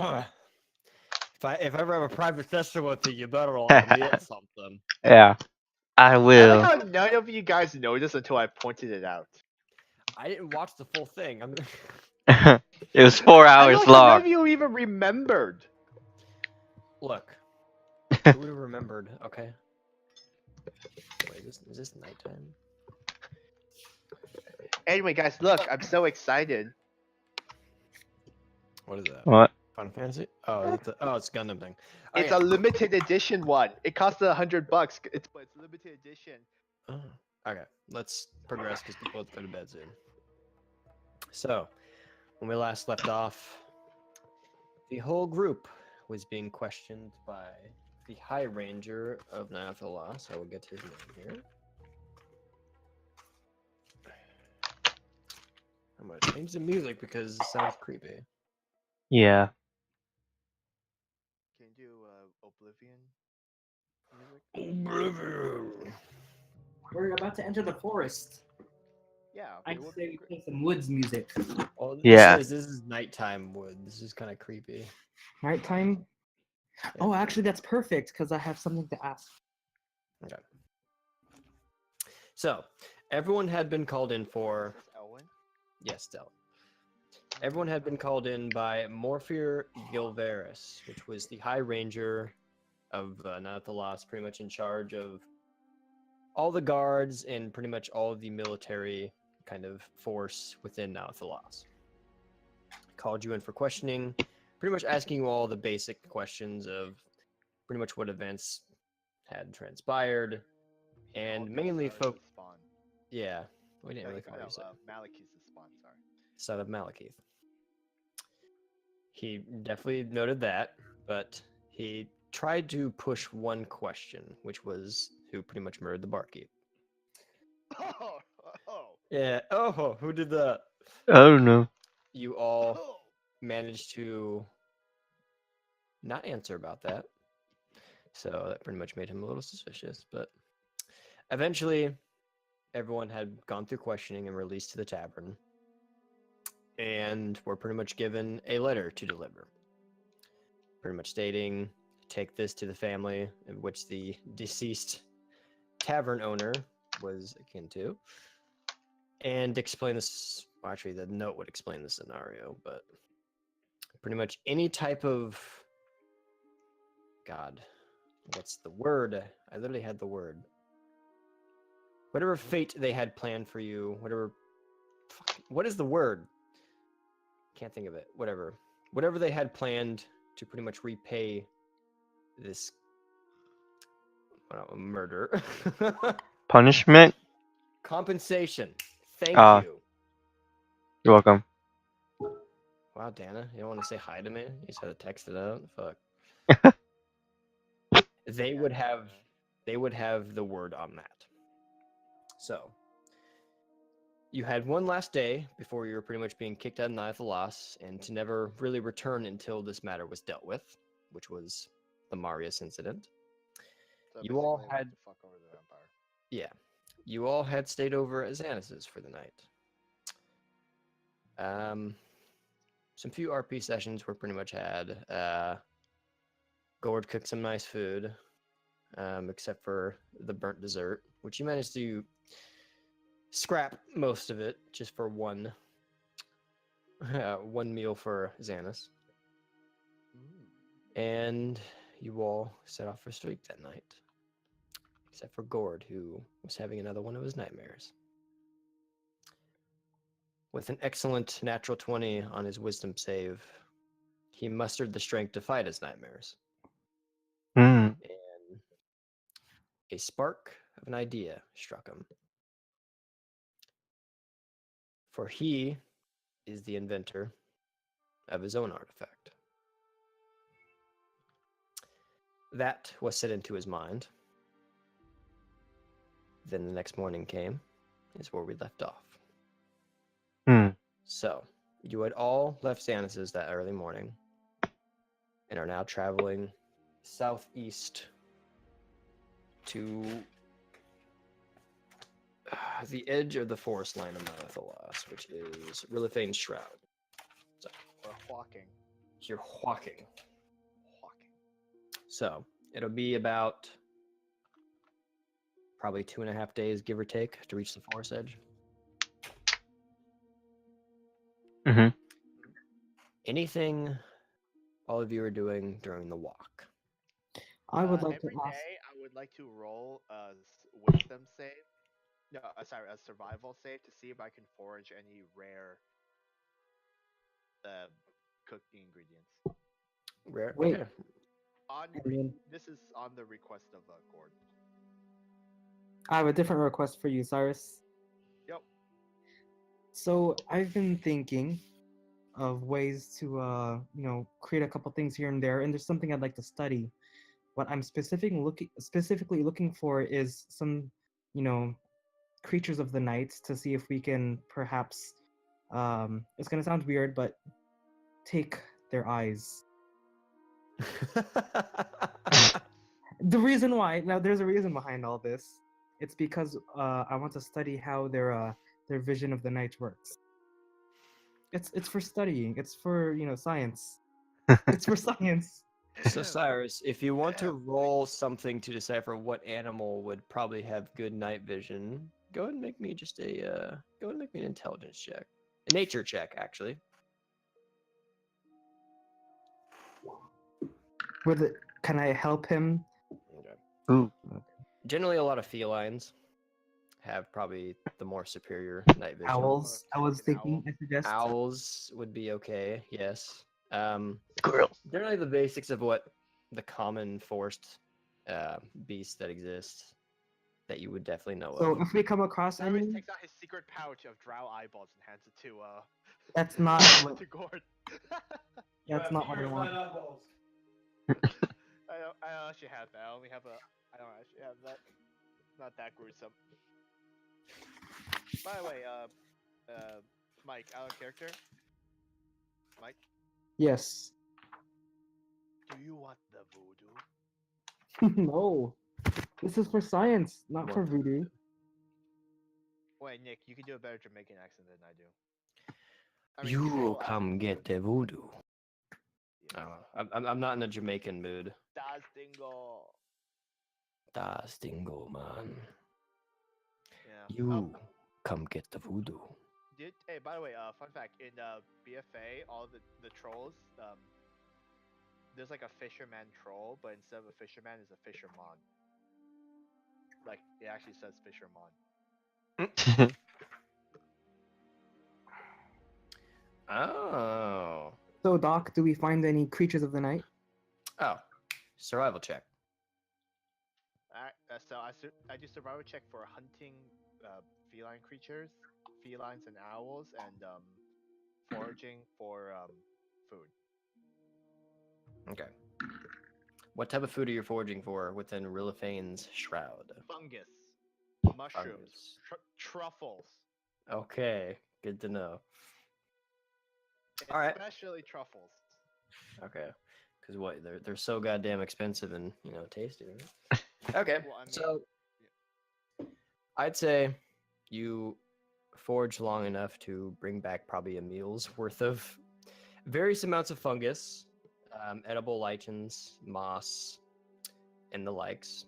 If I ever have a private session with you, you better admit something. Yeah, I I like will. how none of you guys noticed until I pointed it out. I didn't watch the full thing. It was 4 I hours like how none long. of you even remembered. Look, who would have remembered? Okay. Wait, is this nighttime? Anyway, guys, look, I'm so excited. What is that? What? Final Fantasy? Oh, it's a Gundam thing. Oh, It's yeah. a limited edition one. It costs $100. But it's limited edition. Oh, okay, let's progress because people have to go to bed soon. So, when we last left off, the whole group was being questioned by the High Ranger of Nathalas. I will get his name here. I'm gonna change the music because it sounds creepy. Yeah. Can you do Oblivion music? Oblivion. We're about to enter the forest. Yeah. I would say be we great. play some woods music. Well, Yeah. this is nighttime wood. This is kind of creepy. Nighttime. Oh, actually, that's perfect because I have something to ask. Okay. So, everyone had been called in for. Elwin? Yes, Del. Everyone had been called in by Morphir Gilveris, which was the High Ranger of Nathalas, pretty much in charge of all the guards and pretty much all of the military kind of force within Nathalas. Called you in for questioning, pretty much asking you all the basic questions of pretty much what events had transpired, and mainly Spawn. Yeah, we didn't really call you so. Malekith's the spawn, sorry. Son of Malekith. He definitely noted that, but he tried to push one question, which was who pretty much murdered the barkeep. Oh. Yeah. Oh, who did that? I don't know. You all managed to not answer about that. So that pretty much made him a little suspicious. But eventually, everyone had gone through questioning and released to the tavern. And were pretty much given a letter to deliver. Pretty much stating, take this to the family, in which the deceased tavern owner was akin to. And explain this. Well, actually, the note would explain the scenario, but pretty much any type of. God, what's the word? I literally had the word. Whatever fate they had planned for you, whatever. What is the word? Can't think of it. Whatever they had planned to pretty much repay this murder. Punishment? Compensation. Thank you. You're welcome. Wow, Dana, you don't want to say hi to me? You just had to text it out. Fuck. They would have the word on that. So you had one last day before you were pretty much being kicked out of Nathalas and to never really return until this matter was dealt with, which was the Marius incident. So You all basically, had to fuck over the vampire. Yeah. You all had stayed over at Xanus's for the night. Some few RP sessions were pretty much had. Gord cooked some nice food, except for the burnt dessert, which you managed to scrap most of it just for one meal for Xanus. And you all set off for sleep that night. Except for Gord, who was having another one of his nightmares. With an excellent natural 20 on his wisdom save, he mustered the strength to fight his nightmares. Hmm. And a spark of an idea struck him. For he is the inventor of his own artifact. That was set into his mind. Then the next morning came, is where we left off. So, you had all left Xanus's that early morning and are now traveling southeast to the edge of the forest line of Nathalas, which is Rilithane's Shroud. So, Or walking. You're walking. Walking. So it'll be about probably 2.5 days, give or take, to reach the forest edge. Mm-hmm. Anything all of you are doing during the walk? I would like to Every ask. day, I would like to roll a wisdom save. No, sorry, a survival save to see if I can forage any rare cooking ingredients. Rare. Wait. Okay. I mean, This is on the request of Gord. I have a different request for you, Cyrus. Yep. So I've been thinking of ways to, create a couple things here and there, and there's something I'd like to study. What I'm specifically looking for is some, creatures of the night to see if we can perhaps, it's gonna sound weird, but take their eyes. The reason why, now there's a reason behind all this. It's because I want to study how their vision of the night works. It's for studying. It's for science. It's for science. So Cyrus, if you want to roll something to decipher what animal would probably have good night vision, go ahead and make me an intelligence check, a nature check, actually. Can I help him? Okay. Ooh. Generally, a lot of felines have probably the more superior night vision. Owls. I was An thinking. owl? I suggest. Owls would be okay. Yes. Squirrels. Generally, the basics of what the common forest beasts that exist that you would definitely know So of. if we come across Cyrus any, takes out his secret pouch of drow eyeballs and hands it to that's not what, to Gord. that's not what I want. I don't actually have that. I don't actually have that. It's not that gruesome. By the way, Mike, out of character. Mike, Yes. do you want the voodoo? No. This is for science, not Want for the voodoo. Wait, Nick, you can do a better Jamaican accent than I do. I mean, You well, come get the voodoo. I'm not in a Jamaican mood. Das Dingo. Das Dingo, man. Yeah. You come get the voodoo. Hey, by the way, fun fact: in BFA, all the trolls, there's like a fisherman troll, but instead of a fisherman, is a fisherman. Like it actually says fisherman. Oh. So, Doc, do we find any creatures of the night? Oh. Survival check. Alright, so I do survival check for hunting feline creatures, felines and owls, and foraging for food. Okay. What type of food are you foraging for within Rillifane's shroud? Fungus, mushrooms, Fungus. truffles. Okay, good to know. All right. Especially truffles. Okay, because what they're so goddamn expensive and tasty. Right? Okay, Well, I mean, so I'd say you forage long enough to bring back probably a meal's worth of various amounts of fungus, edible lichens, moss, and the likes.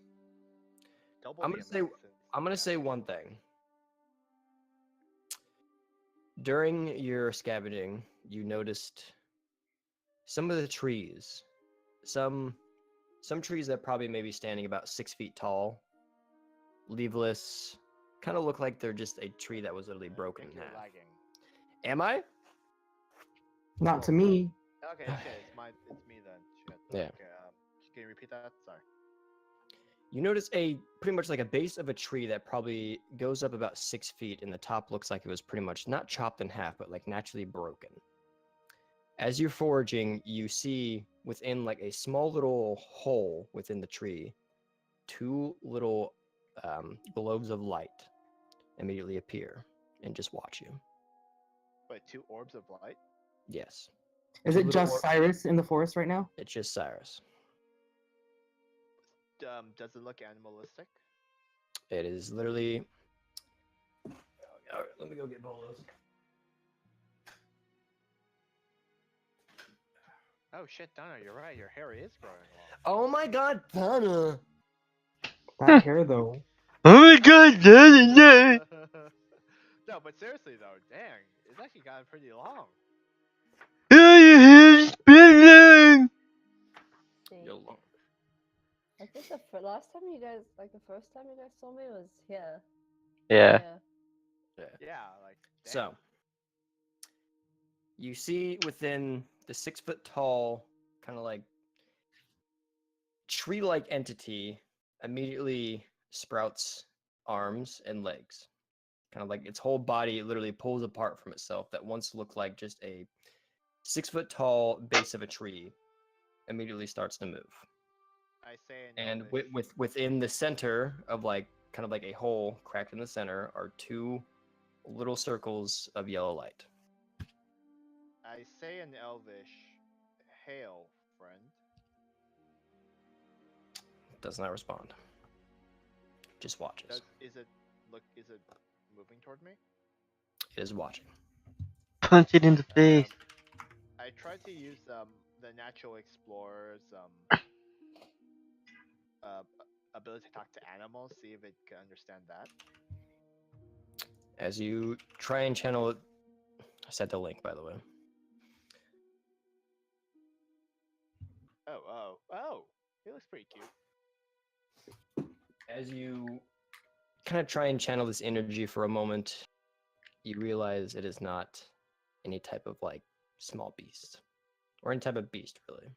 double I'm the gonna say amount since I'm gonna say actually- one thing. During your scavenging, you noticed some of the trees, some trees that probably maybe standing about 6 feet tall, leafless, kind of look like they're just a tree that was literally broken Nick, in you're half. lagging. Am I? Not to me. Okay, shit, it's me then. Shit. Yeah. Okay, can you repeat that? Sorry. You notice pretty much like a base of a tree that probably goes up about 6 feet, and the top looks like it was pretty much not chopped in half, but like naturally broken. As you're foraging, you see within like a small little hole within the tree, 2 little globes of light immediately appear and just watch you. Wait, 2 orbs of light? Yes, Is Two it little just or- Cyrus in the forest right now? it's just Cyrus. Does it look animalistic? It is literally. All right, let me go get Bolos. Oh shit, Donna, you're right. Your hair is growing long. Oh my god, Donna! That hair though. Oh my god, no. No, but seriously though, dang, it's actually gotten pretty long. Oh, your hair's bigger. Think. You're long. I think last time you guys, like the first time you guys saw me was here. Yeah. Yeah. Yeah, like dang. So, you see within the 6 foot tall, kind of like tree like entity immediately sprouts arms and legs. Kind of like its whole body literally pulls apart from itself that once looked like just a 6 foot tall base of a tree immediately starts to move. I say in And Elvish, within the center of like kind of like a hole cracked in the center are two little circles of yellow light. I say in Elvish, hail, friend. Does not respond. Just watches. Is it moving toward me? It is watching. Punch it in the face. I try to use the natural explorer's ability to talk to animals, see if it can understand that. As you try and channel it, I sent the link, by the way. Oh! He looks pretty cute. As you kind of try and channel this energy for a moment, you realize it is not any type of like small beast or any type of beast, really.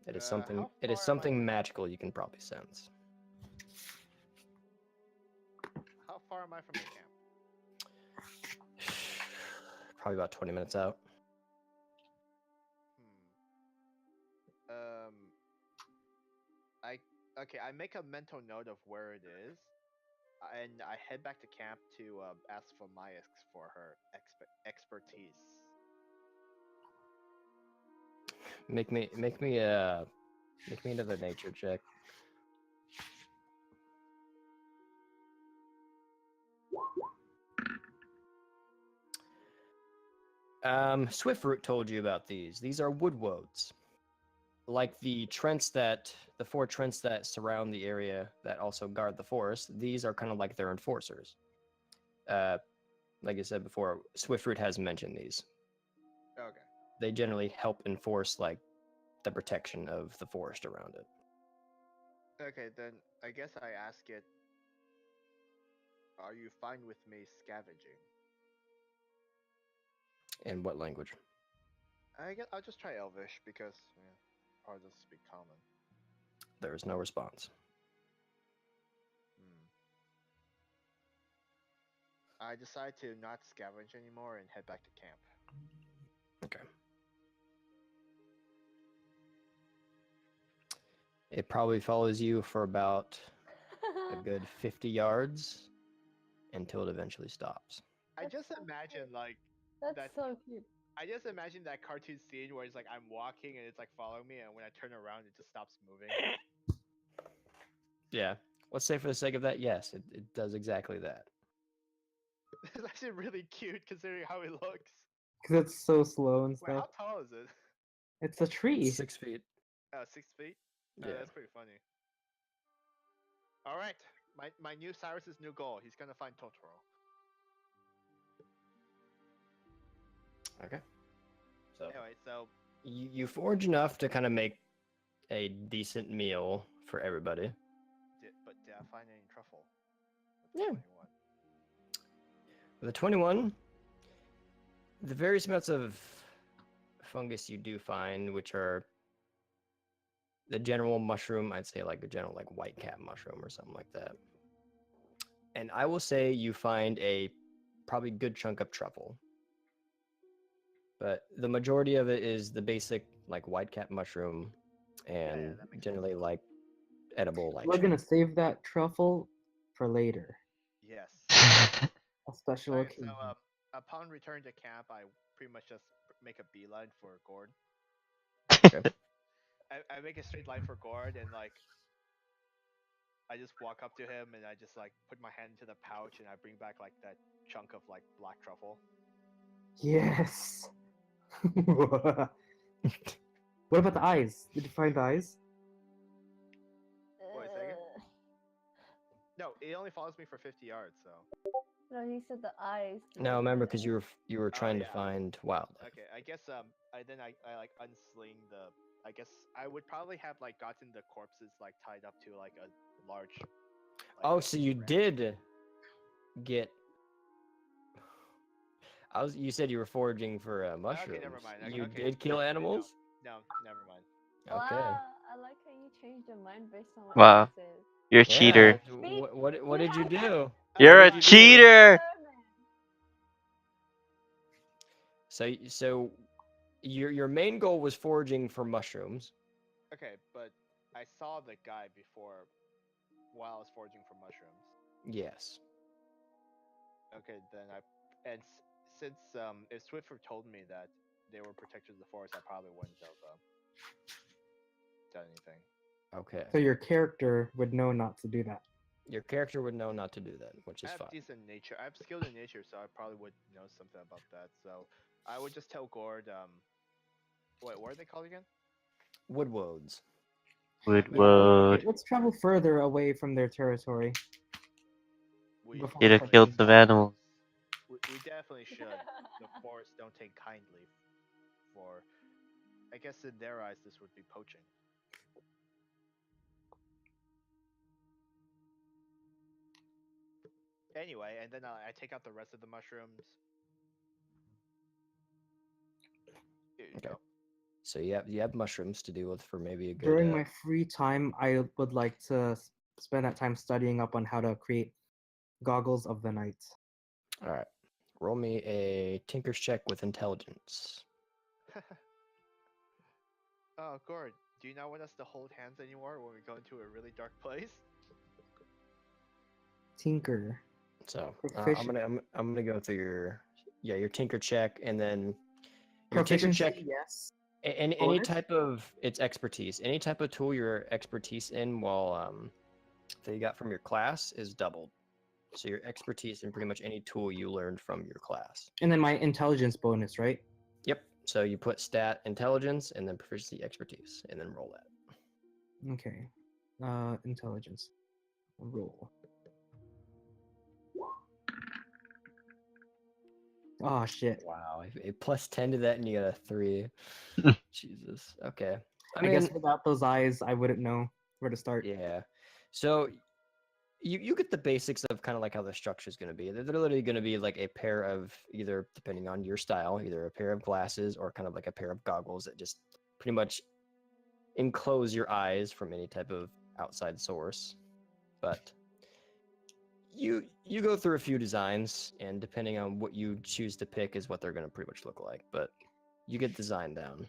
It is something. how It is far am I something from- magical you can probably sense. How far am I from the camp? Probably about 20 minutes out. I make a mental note of where it is, and I head back to camp to ask for Maya for her expertise. Make me another nature check. Swiftroot told you about these. These are woodwoads. Like the four trents that surround the area that also guard the forest, these are kind of like their enforcers. Like I said before, Swiftroot has mentioned these. Okay. They generally help enforce like the protection of the forest around it. Okay, then I guess I ask it. Are you fine with me scavenging? In what language? I'll just try Elvish because I'll just speak common. There is no response. I decide to not scavenge anymore and head back to camp. Okay. It probably follows you for about a good 50 yards until it eventually stops. I That's just so imagine like That's that- so cute. I just imagine that cartoon scene where it's like I'm walking and it's like following me, and when I turn around, it just stops moving. Yeah. Let's say for the sake of that, yes, it does exactly that. It's actually really cute considering how it looks. Because it's so slow and Wait, stuff. how tall is it? It's a tree. 6 feet. 6 feet. Yeah. That's pretty funny. All right, my new Cyrus's new goal. He's gonna find Totoro. Okay. So Anyway, so you forage enough to kind of make a decent meal for everybody. did I find any truffle? Yeah. 21. With the 21, the various amounts of fungus you do find, which are the general mushroom, I'd say like a general like white cap mushroom or something like that. And I will say you find a probably good chunk of truffle. But the majority of it is the basic like white cap mushroom and that makes generally like edible like We're gonna chunk. save that truffle for later. Yes. A special Alright, occasion. so upon return to camp, I pretty much just make a beeline for Gord. Okay. I make a straight line for Gord, and like I just walk up to him and I just like put my hand into the pouch and I bring back like that chunk of like black truffle. Yes. What about the eyes? Did you find the eyes? Wait a second. No, it only follows me for 50 yards, so. No, he said the eyes. No, remember, because you were trying to yeah. find wildlife. Okay, I guess I like unsling the. I guess I would probably have like gotten the corpses like tied up to like a large. Like, Oh, so you branch. did get. You said you were foraging for mushrooms. never mind. You Okay, did kill animals? No, never mind. Okay. Wow, I like how you changed your mind based on what Wow. he says. You're a Yeah. cheater. What did you do? You're What a did you do? cheater. So your main goal was foraging for mushrooms. Okay, but I saw the guy before while I was foraging for mushrooms. Yes. Okay, then since if Swiffer told me that they were protectors of the forest, I probably wouldn't have done anything. Okay. So your character would know not to do that. Your character would know not to do that, which I is have fine. decent nature. I have skilled in nature, so I probably would know something about that. So I would just tell Gord. Wait, what are they called again? Woodwoads. Woodwood. Let's travel further away from their territory. We Before Should have killed some animals. we definitely should. The forest don't take kindly for. I guess in their eyes, this would be poaching. Anyway, and then I take out the rest of the mushrooms. Here you Okay. go. So you have mushrooms to deal with for maybe a good. During my free time, I would like to spend that time studying up on how to create goggles of the night. All right. Roll me a tinker's check with intelligence. Oh, Gord, do you not want us to hold hands anymore when we go into a really dark place? Tinker. So Proficient. I'm gonna go through your tinker check, and then your tinker Proficiency, check. yes. Any Bonus? type of it's expertise. Any type of tool your expertise in while that you got from your class is doubled. So your expertise in pretty much any tool you learned from your class. And then my intelligence bonus, right? Yep. So you put stat intelligence and then proficiency expertise and then roll that. Okay. Intelligence. Roll. Oh shit. Wow. A plus 10 to that and you got a 3. Jesus. Okay. I guess without those eyes, I wouldn't know where to start. Yeah. So you get the basics of kind of like how the structure is going to be. They're literally going to be like a pair of either, depending on your style, either a pair of glasses or kind of like a pair of goggles that just pretty much enclose your eyes from any type of outside source. But you go through a few designs, and depending on what you choose to pick is what they're going to pretty much look like. But you get design down.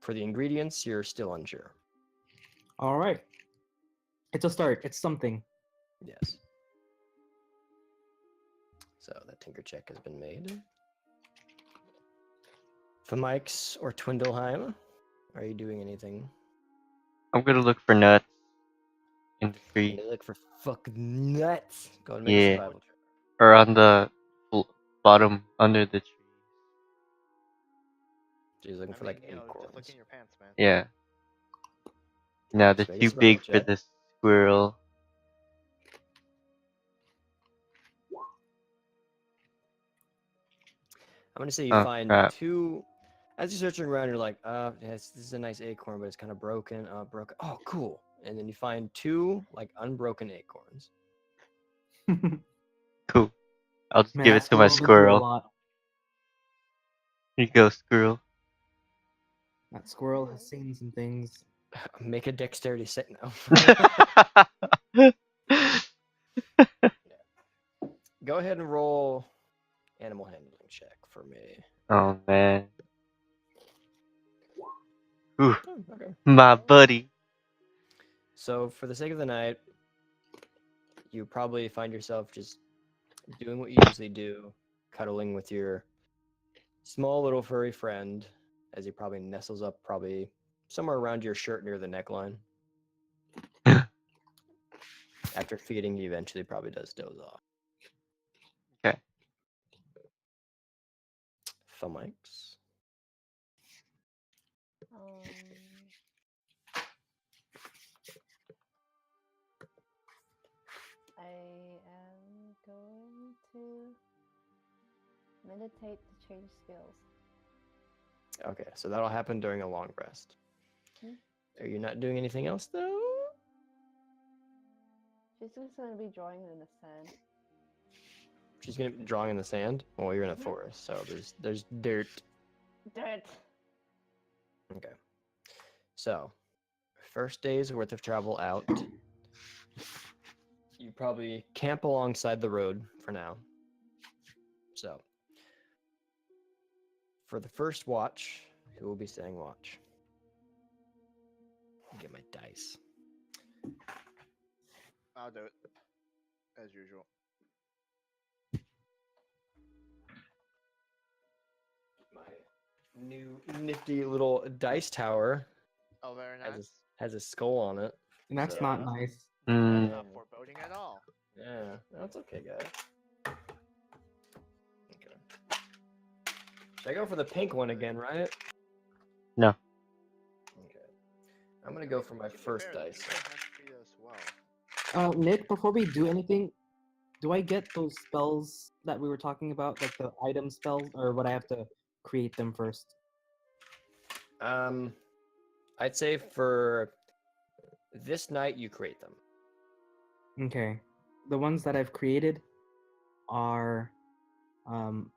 For the ingredients, you're still unsure. All right. It's a start. It's something. Yes. So that tinker check has been made. Famikes or Twindleheim, are you doing anything? I'm gonna look for nuts in the And tree. they look for fucking nuts. Go and make a Yeah. survival check. Or on the bottom under the tree. So he's looking for like just look acorns. in your pants, man. Yeah. No, they're Just make a too survival big for check. this squirrel. I'm gonna say you Oh, find crap. 2. As you're searching around, you're like, yes, this is a nice acorn, but it's kind of broken. Broken. Oh, cool. And then you find 2 like unbroken acorns. Cool. I'll just Man, give that it to my squirrel goes through a squirrel. lot. Here you go, squirrel. That squirrel has seen some things. Make a dexterity set now. Go ahead and roll animal handling check for me. Oh man. Ooh, Okay. my buddy. So for the sake of the night, you probably find yourself just doing what you usually do, cuddling with your small little furry friend as he probably nestles up probably somewhere around your shirt near the neckline. After feeding, he eventually probably does doze off. Okay. Thumbikes. meditate to change skills. Okay, so that'll happen during a long rest. Hmm. Are you not doing anything else though? She's just gonna be drawing in the sand. She's gonna be drawing in the sand. Well, you're in a Mhm. forest, so there's dirt. Dirt. Okay. So, first day's worth of travel out. You probably camp alongside the road for now. So, for the first watch, who will be saying watch? Get my dice. I'll do it as usual. My new nifty little dice tower Oh, very has nice. has a skull on it. And that's So- not nice. That's Mm. not foreboding at all. Yeah, that's okay, guys. Okay. Should I go for the pink one again, right? No. Okay. I'm gonna go for my To be first fair, the dice. pink one has to be as well. Nick, before we do anything, do I get those spells that we were talking about, like the item spells, or would I have to create them first? I'd say for this night you create them. Okay. The ones that I've created are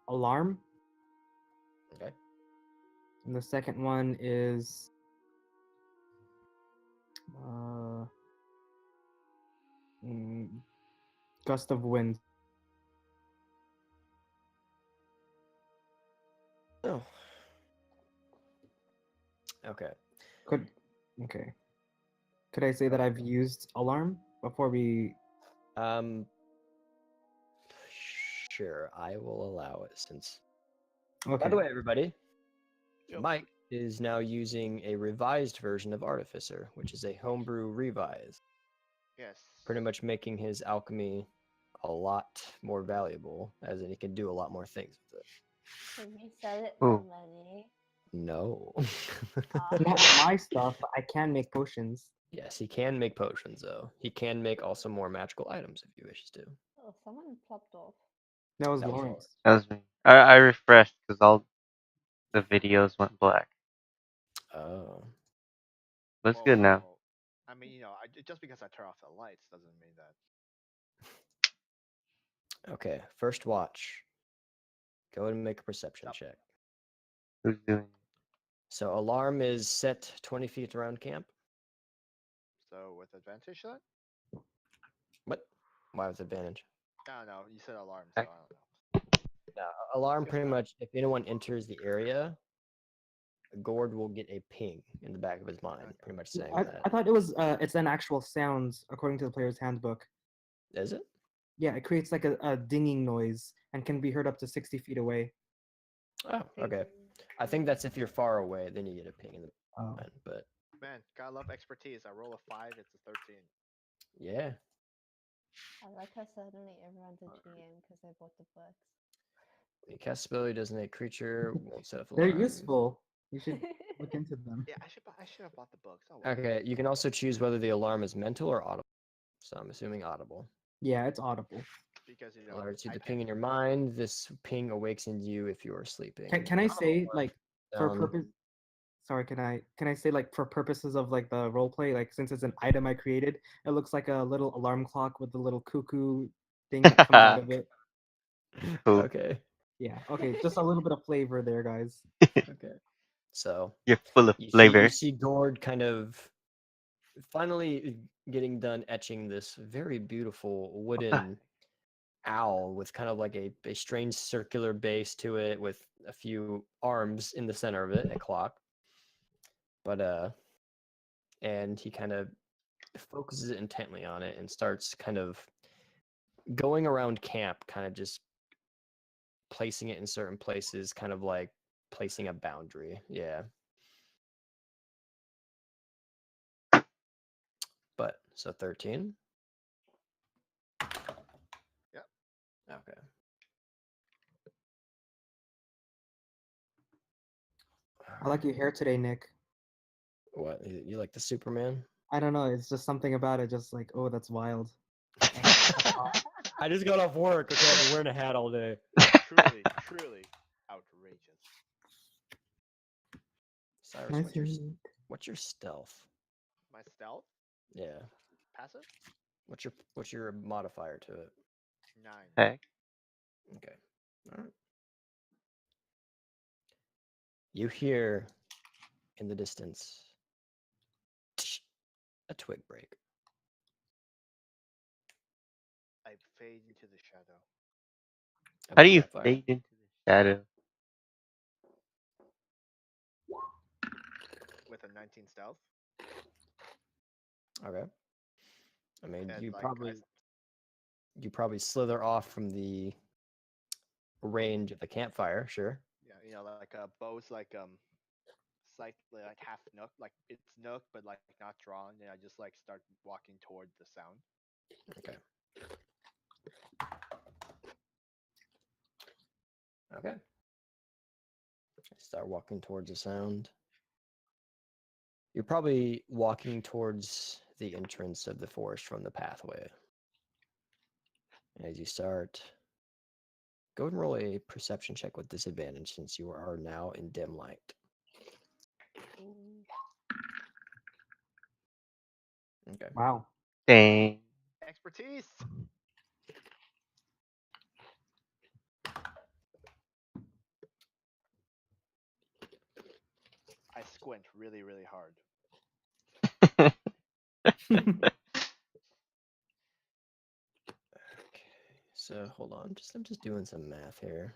alarm, Okay. and the second one is mm, gust of wind. Oh. Okay. Could okay. Could I say that I've used alarm before we? Um. Sure, I will allow it since. Okay. By the way, everybody, Yep. Mike is now using a revised version of Artificer, which is a homebrew revise, Yes. pretty much making his alchemy a lot more valuable, as in he can do a lot more things with it. Can we sell it Ooh. for money? No. Not my stuff. But I can make potions. Yes, he can make potions, though. He can make also more magical items if he wishes to. Oh, someone plopped off. That was That was Lawrence. That was me. I refreshed because all the videos went black. Oh. But it's good now. Well, I mean, just because I turn off the lights doesn't mean that. Okay, first watch. Go ahead and make a perception Yep. check. Who's doing it? So alarm is set 20 feet around camp. So with advantage then? What? Why with advantage? I don't know. You said alarm, so I Ac- don't know. No, alarm Guess pretty not. much, if anyone enters the area, Gord will get a ping in the back of his mind, pretty much saying I that. thought it was it's an actual sound according to the player's handbook. Is it? Yeah, it creates like a dinging noise and can be heard up to 60 feet away. Oh, okay. I think that's if you're far away, then you get a ping in the Oh. mind. But Man, gotta love expertise. I roll a 5, it's a 13. yeah, I like how suddenly everyone's a GM because they bought the books. when you cast ability, designate creature won't set off They're alarm. useful. You should look into them. Yeah, I should have bought the books. Oh, well. Okay, you can also choose whether the alarm is mental or audible. So I'm assuming audible. Yeah, it's audible. Because Alerts you I to ping in your mind. This ping awakens you if you are sleeping. Can I say like for Down. purpose? Sorry, can I say like for purposes of like the role play, like since it's an item I created, it looks like a little alarm clock with the little cuckoo thing that comes out of it. Cool. Okay. Yeah. Okay, just a little bit of flavor there, guys. Okay. So You're full of you flavor. see Gord kind of finally getting done etching this very beautiful wooden owl with kind of like a strange circular base to it with a few arms in the center of it, a clock. But and he kind of focuses intently on it and starts kind of going around camp, kind of just placing it in certain places, kind of like placing a boundary. Yeah. But so 13. Yep. Okay. I like your hair today, Nick. What? You like the Superman? I don't know, it's just something about it, just like, oh, that's wild. I just got off work. Okay, I've been wearing a hat all day. truly, truly. Cyrus, Nice hearing you. what's your stealth? My stealth Yeah. passive What's your modifier to it? 9. Heck. Okay. All right. You hear in the distance a twig break. I fade into the shadow. of How the do you campfire. fade into the shadow? With a 19 stealth. Okay. I mean, And you like probably slither off from the range of the campfire. Sure. yeah, like bow's like slightly like half nook, like it's nook but like not drawn, and I just like start walking toward the sound. Okay. Okay. Start walking towards the sound. You're probably walking towards the entrance of the forest from the pathway. As you start, go ahead and roll a perception check with disadvantage since you are now in dim light. Ooh. Okay. Wow. Dang. Expertise. I squint really, really hard. Okay. So hold on, I'm just doing some math here.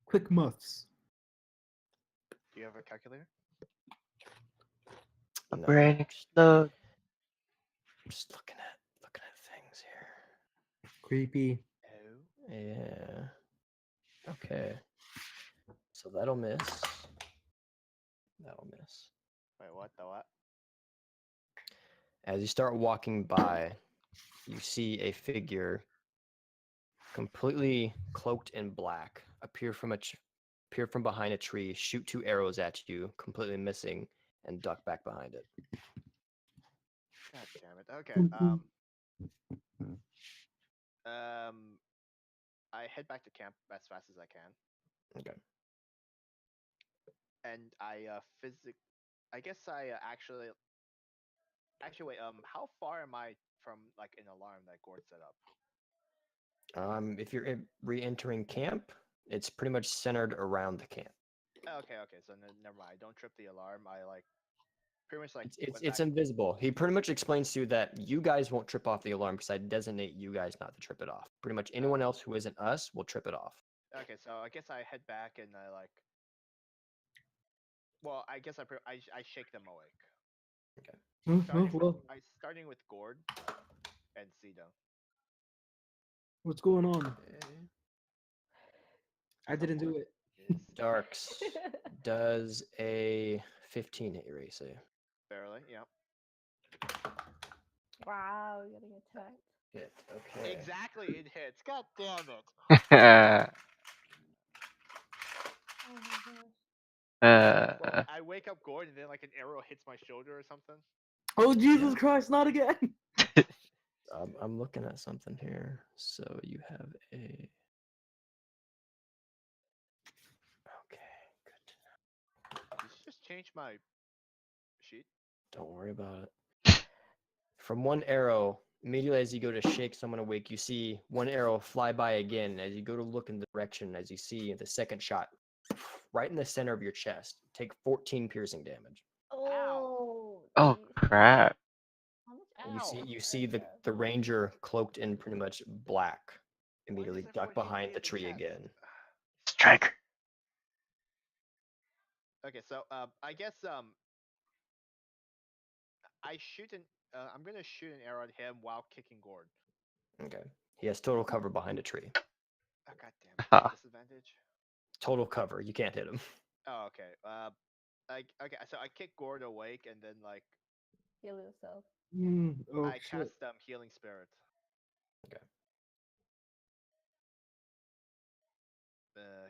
Quick muffs. Do you have a calculator? My No, brain explode. just looking at things here. Creepy. Oh. Yeah. Okay. So that'll miss. That'll miss. Wait, what? The what? As you start walking by, you see a figure completely cloaked in black appear from behind a tree, shoot 2 arrows at you, completely missing, and duck back behind it. God damn it. Okay. Mhm. I head back to camp as fast as I can, Okay. and I guess I actually wait. How far am I from like an alarm that Gord set up? If you're re-entering camp, it's pretty much centered around the camp. Oh, okay. So never mind. I don't trip the alarm. I like pretty much like went It's back. invisible. He pretty much explains to you that you guys won't trip off the alarm because I designate you guys not to trip it off. Pretty much anyone else who isn't us will trip it off. Okay, so I guess I head back and I like. Well, I guess I shake them awake. Well, Starting with Gord and Sita. what's going on? Okay. I didn't do it. Is Darks does a 15 hit your AC. barely, yeah. Wow, you're getting attacked. Hit. Okay. Exactly, it hits. God damn it. Oh my gosh. Well, I wake up Gord and then like an arrow hits my shoulder or something. Oh Jesus Yeah. Christ! Not again. I'm looking at something here. So you have a. Okay, good to know. Did you just change my sheet? Don't worry about it. From one arrow, immediately as you go to shake someone awake, you see one arrow fly by again. As you go to look in the direction, as you see the second shot, right in the center of your chest, take 14 piercing damage. Oh. Oh geez. crap. How much And Ow. you see damage? the ranger cloaked in pretty much black Why immediately does everyone duck hit me behind in the the tree chest? again. Striker. Okay, so I guess I shoot an I'm gonna shoot an arrow at him while kicking Gord. Okay. He has total cover behind a tree. Oh god damn it. Huh. Disadvantage. Total cover. You can't hit him. Oh okay. Okay, so I kick Gord awake and then like Heal yourself. Oh I shit. cast healing spirit. Okay.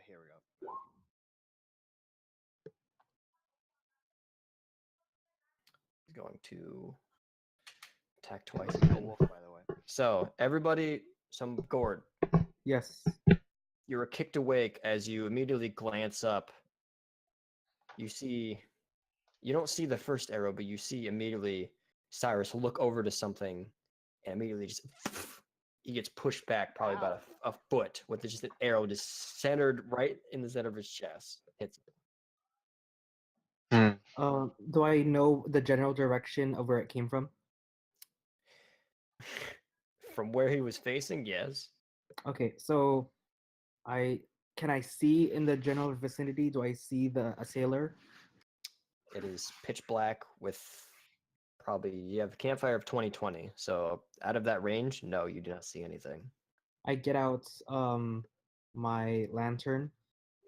Here we go. He's going to attack twice This is a again. wolf, by the way. So everybody, Gord, Yes. you were kicked awake as you immediately glance up you don't see the first arrow, but you see immediately Cyrus look over to something, and immediately just he gets pushed back probably about a foot with just an arrow just centered right in the center of his chest. Hits him. Do I know the general direction of where it came from? From where he was facing, yes. Okay, so can I see in the general vicinity? Do I see the assailer? It is pitch black with probably you have a campfire of 20/20. So out of that range, no, you do not see anything. I get out my lantern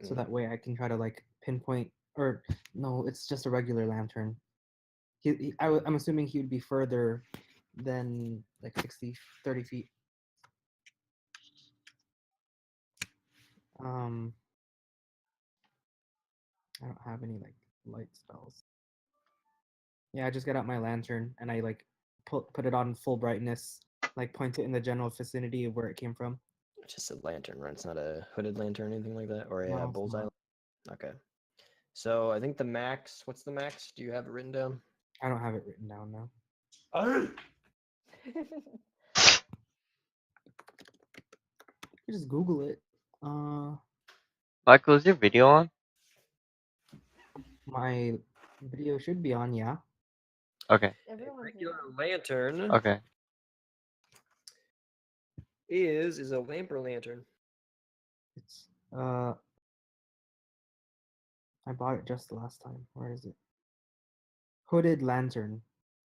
so Mhm. that way I can try to like pinpoint. Or no, it's just a regular lantern. I'm assuming he would be further than like 30 feet. I don't have any like light spells. Yeah, I just get out my lantern and I like put it on full brightness, like point it in the general vicinity of where it came from. It's just a lantern, right? It's not a hooded lantern or anything like that, or a No, it's bullseye. not. Okay. So I think the max. What's the max? Do you have it written down? I don't have it written down now. You just Google it. Michael, is your video on? My video should be on, yeah. Okay. A Everyone's regular young. lantern Okay. is a lamp or lantern. It's I bought it just the last time. Where is it? Hooded lantern.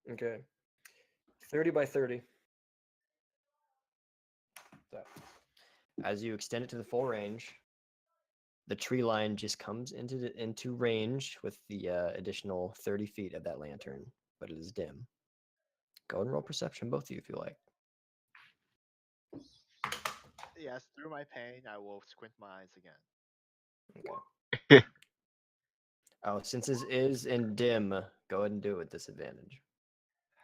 Okay. 30 by 30. So, as you extend it to the full range, the tree line just comes into range with the additional 30 feet of that lantern, but it is dim. Go and roll perception, both of you, if you like. Yes, through my pain, I will squint my eyes again. Okay. Oh, since it is in dim, go ahead and do it with disadvantage.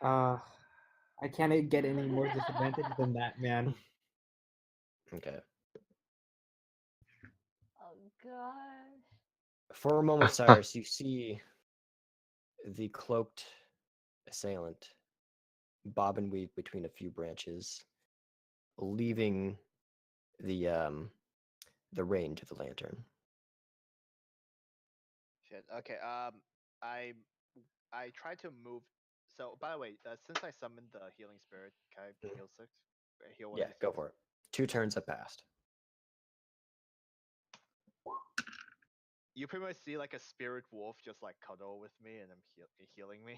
I can't get any more disadvantage than that, man. Okay. Oh gosh. For a moment, Cyrus, you see the cloaked assailant bob and weave between a few branches, leaving the range of the lantern. Shit. Okay. I tried to move. So, by the way, since I summoned the healing spirit, can I heal 6? Heal 1d6? Yeah, go for it. 2 turns have passed. You pretty much see like a spirit wolf just like cuddle with me and healing me.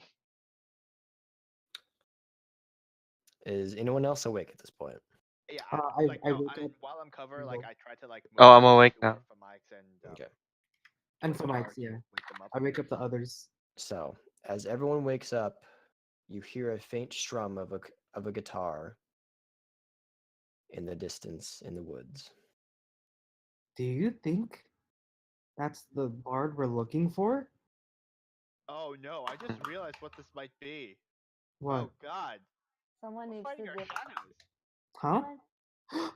Is anyone else awake at this point? Yeah, I wake up while I'm covered, and like go- I try to like move Oh, I'm awake away now. from Mike's and Okay. and for Qatar Mike's, to yeah. wake them up. I wake up the others. So, as everyone wakes up, you hear a faint strum of a guitar in the distance in the woods. Do you think that's the bard we're looking for? Oh no! I just realized what this might be. What? Oh god! Someone We're needs fighting to our get. shadows. Huh? Someone...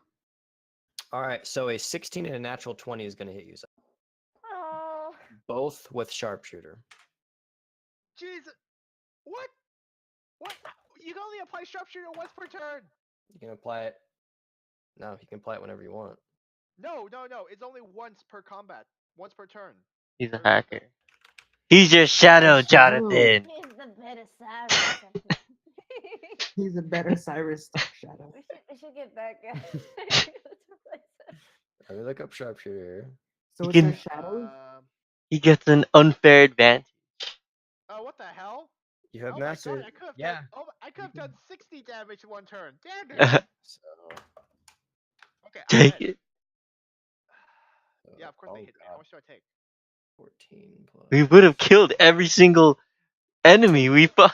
All right, so a 16 and a natural 20 is going to hit you. Oh. Both with sharpshooter. Jesus! What? What? You can only apply sharpshooter once per turn. You can apply it. No, you can apply it whenever you want. No. It's only once per combat. Once per turn. He's a Or hacker. something. He's your shadow, Shadow. Jonathan. He's the better Cyrus. He's a better Cyrus Shadow. we should get back. Let me look up sharpshooter. So He it can- says shadows? He gets an unfair advantage. Oh, what the hell? You have Oh my mastered. god! I could have Yeah. done. Oh, I could have done 60 damage in one turn. Damn it! So, Okay, I'm Take dead. it. Yeah, of course they hit me. How much do I take? 14 plus. We would have killed every single enemy we fought.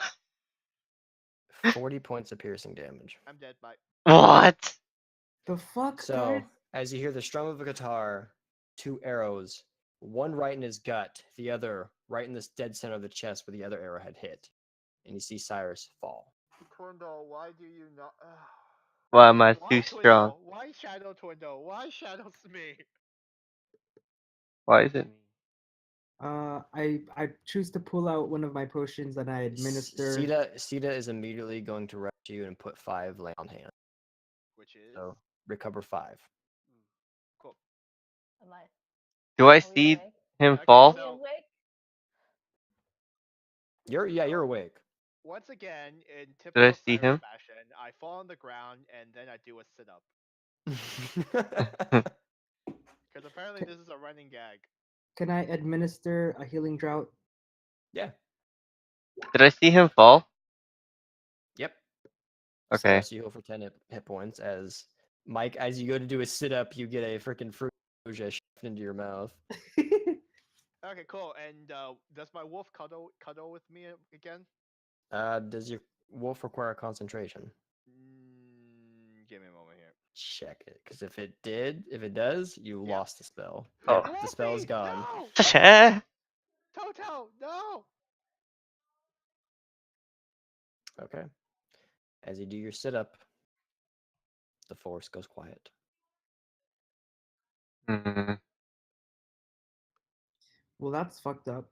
40 points of piercing damage. I'm dead. Bye. What? The fuck? So, as you hear the strum of a guitar, 2 arrows, one right in his gut, the other right in this dead center of the chest where the other arrow had hit. And you see Cyrus fall. Twindo, why do you not? Why am I Why too strong? Twindo? Why Shadow Twindo? Why Shadows me? Why is it me? I choose to pull out one of my potions and I administer. Sita is immediately going to rush you and put 5 lay on hand. Which is So recover 5. cool. Am I? Do I Are we see awake? him Okay, fall? Are we so awake? You're awake. once again, in Did I typical see Cyrus him? fashion, I fall on the ground and then I do a sit up. Because apparently this is a running gag. Can I administer a healing drought? Yeah. Did I see him fall? Yep. Okay. Cyrus, you heal for 10 hit points. As Mike, as you go to do a sit up, you get a freaking fruit shoved into your mouth. Okay, cool. And does my wolf cuddle with me again? Does your wolf require concentration? Give me a moment here. Check it, because if it does, you Yep. lost the spell. Oh. Yep, the spell is Wolfie, gone. No! Toto, no! Okay. As you do your sit up, the forest goes quiet. Mm, Well, that's fucked up.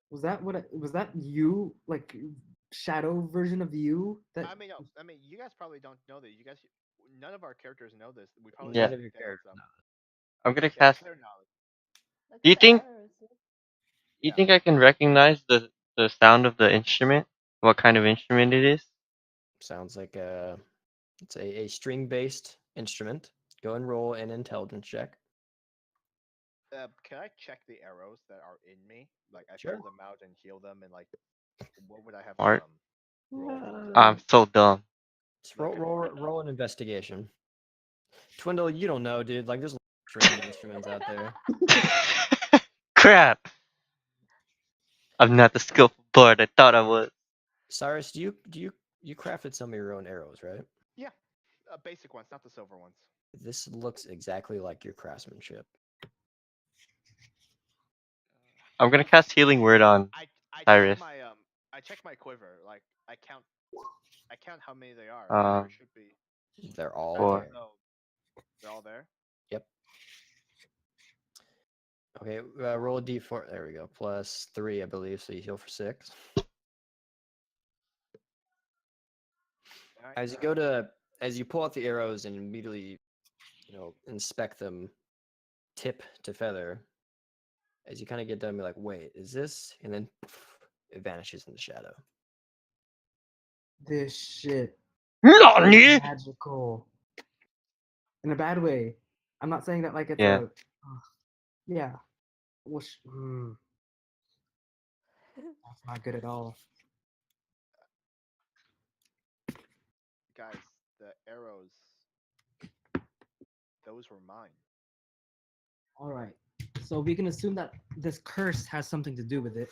Was that you, like shadow version of you? That I mean, no. I mean, you guys probably don't know that. You guys, none of our characters know this. We probably Yeah. None just of your tell characters them. know. I'm gonna Yeah, cast. clear knowledge. Look Do you at the think? arrows. You Yeah. think I can recognize the sound of the instrument? What kind of instrument it is? Sounds like it's a string-based instrument. Go and roll an intelligence check. Can I check the arrows that are in me? Like I Sure. pull them out and heal them, and like, what would I have to Art. roll for that? I'm so dumb. Just roll an investigation. Twindle, you don't know, dude. Like there's stringed instruments out there. Crap! I'm not the skillful bard I thought I was. Cyrus, you crafted some of your own arrows, right? Yeah, basic ones, not the silver ones. This looks exactly like your craftsmanship. I'm gonna cast Healing Word on I Cyrus. I check my quiver. Like I count how many they are. Um, There should be. They're all Four. there. No, they're all there. Yep. Okay, roll a d4. There we go. Plus 3, I believe. So you heal for 6. Alright, As you pull out the arrows and immediately, inspect them, tip to feather. As you kind of get done, be like, wait, is this? And then it vanishes in the shadow. this shit NANI?! is magical. In a bad way. I'm not saying that like it's Yeah. yeah. That's not good at all. guys, the arrows. Those were mine. All right. So we can assume that this curse has something to do with it.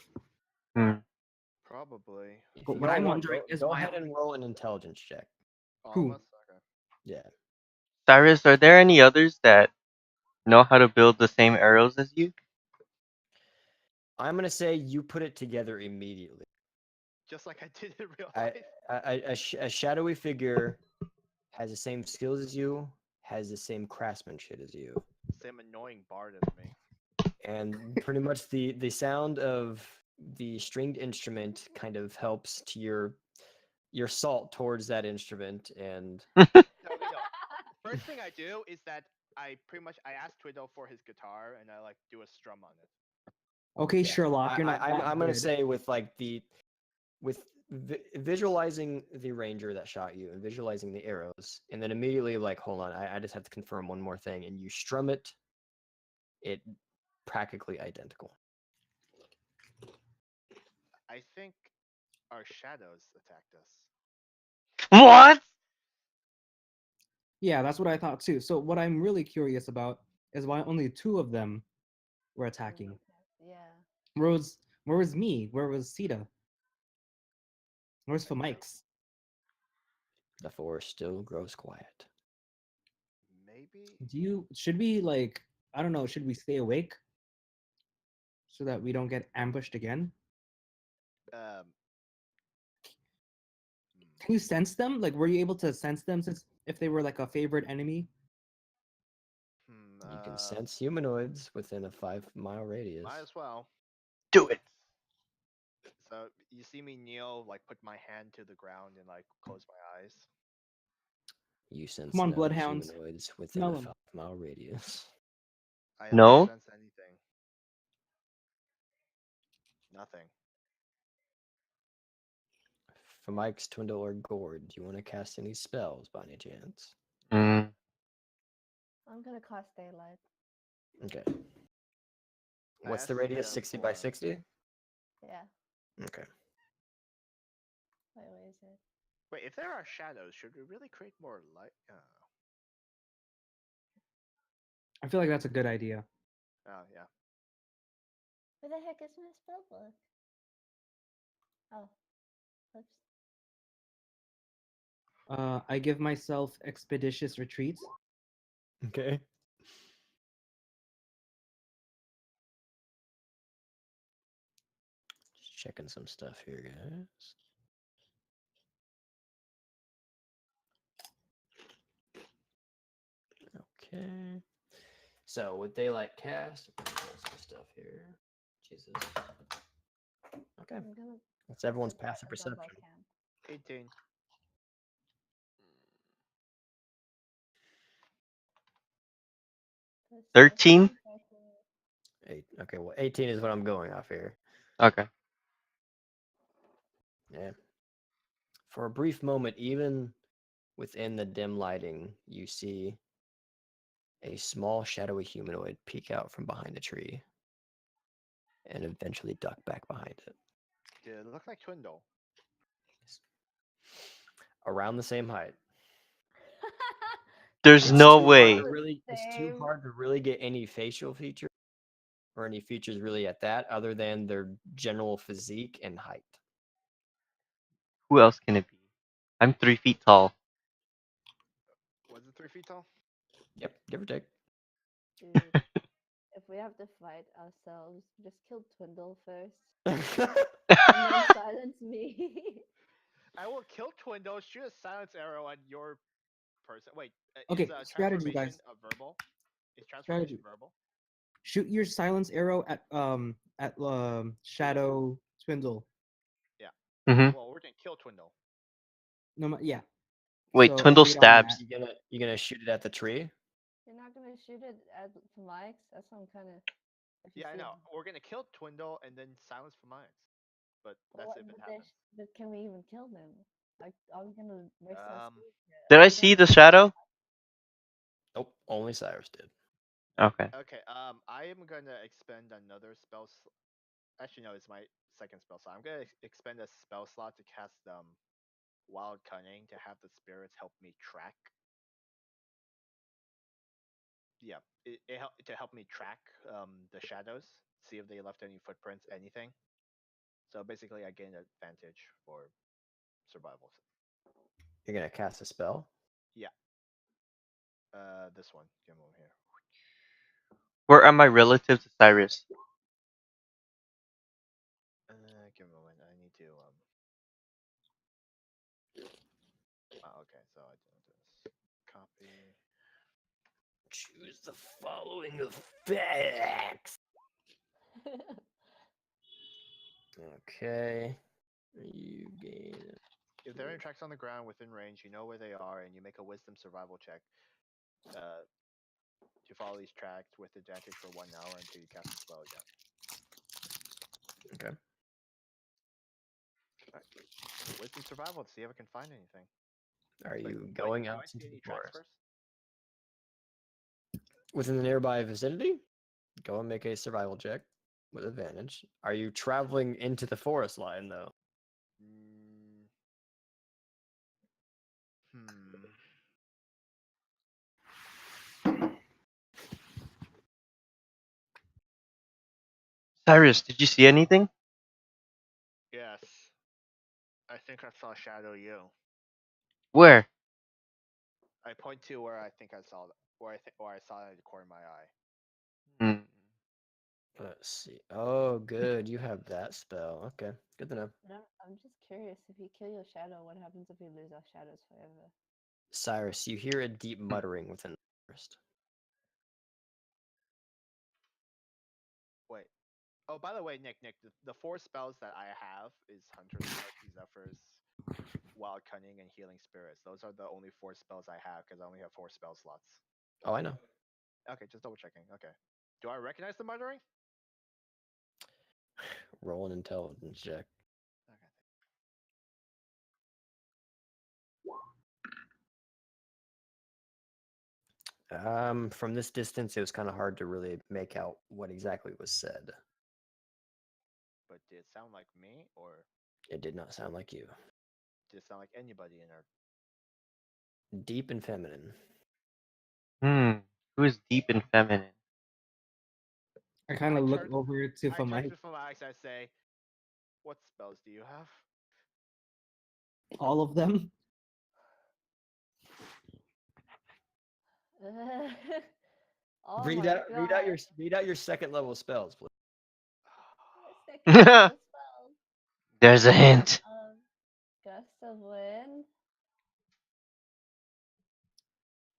Hmm. Probably. If But you what don't I'm want- wondering is go why ahead and roll an intelligence check. All Who? of us. Okay. Yeah. Cyrus, are there any others that know how to build the same arrows as you? I'm gonna say you put it together immediately. Just like I did in real I, life. a shadowy figure has the same skills as you, has the same craftsmanship as you, Same annoying bard as me. and pretty much the sound of the stringed instrument kind of helps to your salt towards that instrument, and No, no. First thing I do is that I ask Twiddle for his guitar and I like do a strum on it. Okay, yeah. Sherlock, you're not. I'm that gonna good. say with visualizing the ranger that shot you and visualizing the arrows, and then immediately like, hold on, I just have to confirm one more thing, and you strum it practically identical. I think our shadows attacked us. What? Yeah, that's what I thought too. So what I'm really curious about is why only 2 of them were attacking. Yeah. Where was me? Where was Sita? Where's for Mike's? The forest still grows quiet. Maybe. Should we like, I don't know, should we stay awake so that we don't get ambushed again? Um. Can you sense them? Like, were you able to sense them since if they were like a favorite enemy? can sense humanoids within a 5-mile radius. Might as well. Do it. So you see me kneel, like put my hand to the ground and like close my eyes. You sense Come on, no bloodhounds. humanoids within Smell a 'em. 5-mile radius. I No? don't sense anything. Nothing. For Mike's Twindle or Gord, do you want to cast any spells by any chance? Mm. I'm gonna cast daylight. Okay. I What's the asked radius? them 60 by for- 60? Yeah. Okay. Wait, where is it? Wait, if there are shadows, should we really create more light? I feel like that's a good idea. Oh yeah. Where the heck is my spell book? Oh, oops. I give myself expeditious retreats. Okay. Just checking some stuff here, guys. Okay. So with daylight cast, some stuff here. Jesus. Okay. I'm gonna That's everyone's cast passive as much as I perception. can. 18. Plus 13? 8. Okay, well 18 is what I'm going off here. Okay. Yeah. For a brief moment, even within the dim lighting, you see a small shadowy humanoid peek out from behind a tree and eventually duck back behind it. Did it look like Twindle? Around the same height. There's It's no too way. hard to really, it's too Same. hard to really get any facial features or any features really at that other than their general physique and height. Who else can it be? I'm 3 feet tall. Was it 3 feet tall? Yep, give or take. Dude, if we have to fight ourselves, just kill Twindle first, and then silence me. I will kill Twindle, shoot a silence arrow at your person. Wait, Okay, is strategy, transformation guys. verbal? Is transformation Strategy. verbal? Shoot your silence arrow at Shadow Twindle. Hmm. Well, we're gonna kill Twindle. No, yeah. Wait, So Twindle wait on that. stabs. You gonna shoot it at the tree? You're not gonna shoot it at for Mike's? That's what I'm kind of. Yeah, I know. We're gonna kill Twindle and then silence for Mayans. But that's if it happens. But can we even kill them? Like, are we gonna waste our Um, speed here? Did Are I we see gonna- the shadow? Nope, only Cyrus did. Okay. Okay. I am gonna expend another spell. Actually, no, it's my second spell slot. I'm gonna expend a spell slot to cast Wild Cunning to have the spirits help me track. Yeah, to help me track the shadows, see if they left any footprints, anything. So basically, I gain an advantage for survival. You're gonna cast a spell? Yeah. This one. Give me one here. Where are my relatives to Cyrus? Give me a moment. I need to okay, so I do this. Copy. Choose the following effects. Okay. You gain. If there are any tracks on the ground within range, you know where they are, and you make a Wisdom survival check. To follow these tracks with advantage for 1 hour until you cast the spell again. Okay. Wisdom survival to see if I can find anything. Are But you wait, going do I out see into any the tracks forest? first? Within the nearby vicinity? Go and make a survival check with advantage. Are you traveling into the forest line though? Mm, Cyrus, did you see anything? Yes. I think I saw Shadow you. Where? I point to where I think I saw where I saw it in the corner of my eye. Hmm. Let's see. Oh, good. You have that spell. Okay, good to know. But I'm just curious. If you kill your shadow, what happens if we lose our shadows forever? Cyrus, you hear a deep muttering within the forest. Oh, by the way, Nick, the four spells that I have is Hunter's Mark, Zephyr's Wild Cunning, and Healing Spirits. Those are the only four spells I have because I only have four spell slots. Oh, I know. Okay, just double checking. Okay. Do I recognize the muttering? Roll an intelligence check. Okay. From this distance, it was kind of hard to really make out what exactly was said. But did it sound like me, or It did not sound like you. did it sound like anybody in our? Deep and feminine. Who is deep and feminine? I kind of look turn- over to I turn Famike. to Famax. I say, "What spells do you have?" All of them. Oh read my out, god. read out your second level spells, please. My second level spell. There's a hint. Gust of Wind.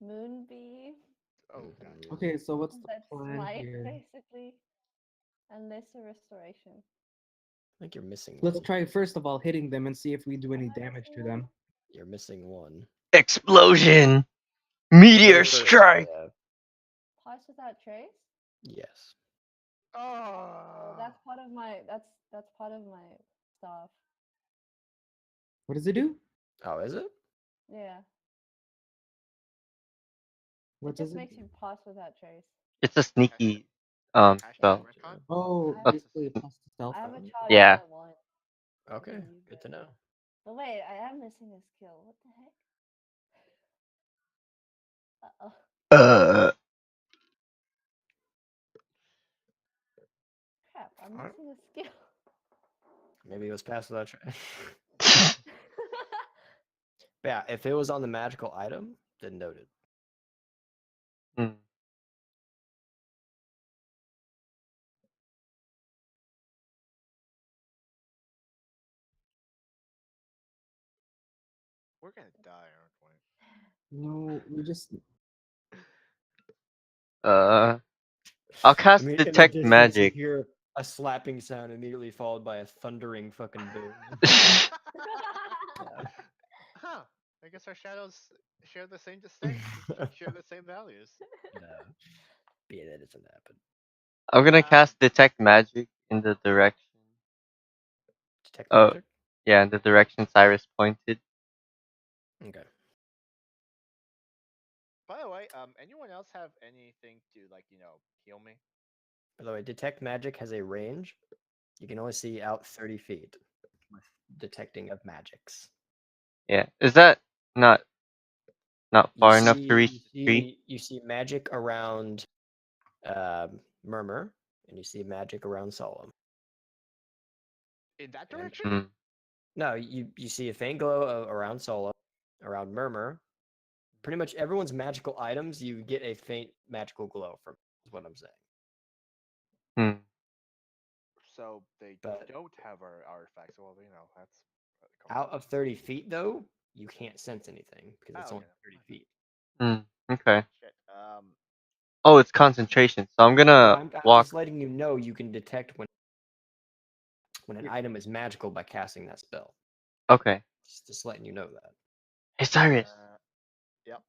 Moonbeam. Oh Mhm. god. Okay, so what's the That's plan Smite, here? basically. And Lesser Restoration. I think you're missing Let's one. try first of all hitting them and see if we do any Am I damage to missing them. You're missing one. Explosion. Meteor First one, strike. yeah. Pass Without Trace? Yes. Oh, Oh. that's part of my that's part of my stuff. What does it do? Oh, is it? Yeah. What It does just it makes do? you pass without trace. It's a sneaky Hashtag spell. retcon. Oh, I- basically a plus to stealth. I have a round. charge Yeah. if I want. Okay, can use good it. to know. But wait, I am missing a skill. What the heck? Uh-oh. Uh. Crap, I'm Alright. missing a skill. Maybe it was passed without trying. Yeah, if it was on the magical item, then noted. Hmm. We're gonna die, aren't we? No, we just I'll cast in the detect distance, magic. you hear a slapping sound immediately followed by a thundering fucking boom. Huh. I guess our shadows share the same distinct, share the same values. No, yeah, that doesn't happen. I'm gonna Um, cast detect magic in the direction. Detect Oh, magic. yeah, in the direction Cyrus pointed. Okay. By the way, anyone else have anything to heal me? By the way, detect magic has a range. You can only see out 30 feet with detecting of magics. Yeah, is that not You far enough to reach the tree? you see magic around Murmur, and you see magic around Solemn. In that And- direction? Hmm. No, you see a faint glow around Solemn, around Murmur. Pretty much everyone's magical items, you get a faint magical glow from. Is what I'm saying. Hmm. So they But- don't have our artifacts. Well, that's Out of 30 feet, though, you can't sense anything because it's Oh, only okay. 30 feet. Hmm. Okay. Shit. Oh, it's concentration. So I'm No, gonna I'm walk. just letting you know you can detect when an item is magical by casting that spell. Okay. Just letting you know that. Hey Cyrus, Yep.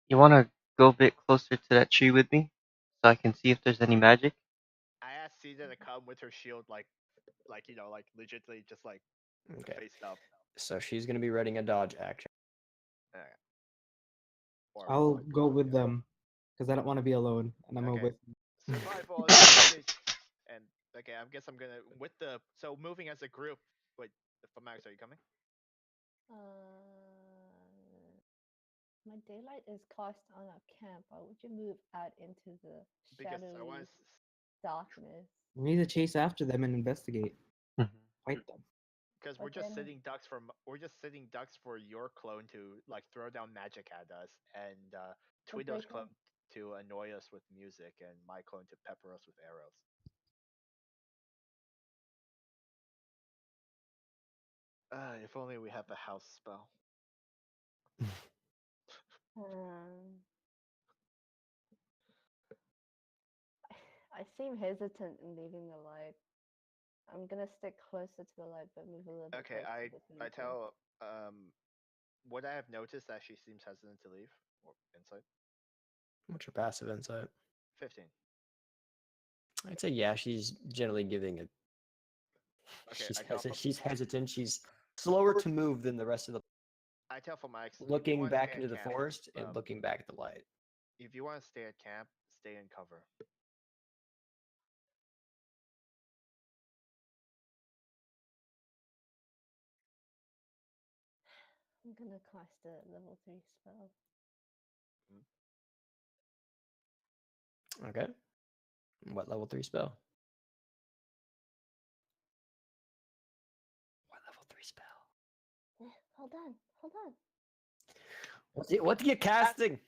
you wanna go a bit closer to that tree with me, so I can see if there's any magic? I asked Caesar to come with her shield, like legitimately, just like Okay. face up. So she's going to be reading a dodge action. Okay. Or I'll what, go with them because I don't want to be alone, and I'm Okay. with. Survival advantage. And okay, I guess I'm gonna moving as a group. Wait, Max, are you coming? My daylight is cast on a camp. Why would you move out into the Because I shadowy want darkness? We need to chase after them and investigate. Mhm. Fight them. because But we're just then- sitting ducks for your clone to like throw down magic at us, and they Twidow's can- clone to annoy us with music, and my clone to pepper us with arrows. If only we have a house spell. Hmm. I seem hesitant in leaving the light. I'm gonna stick closer to the light, but move a little bit Okay, closer between I the two. tell what I have noticed that she seems hesitant to leave or insight. What's your passive insight? 15. I'd say yeah. She's generally giving it. Okay, I tell She's hesitant. She's slower to move than the rest of the. I tell for Mike, if you Looking want to back stay into at the camp, forest and looking back at the light. if you want to stay at camp, stay in cover. I'm gonna cast a level 3 spell. Okay. What level 3 spell? What level 3 spell? Hold on, hold on. What are you casting?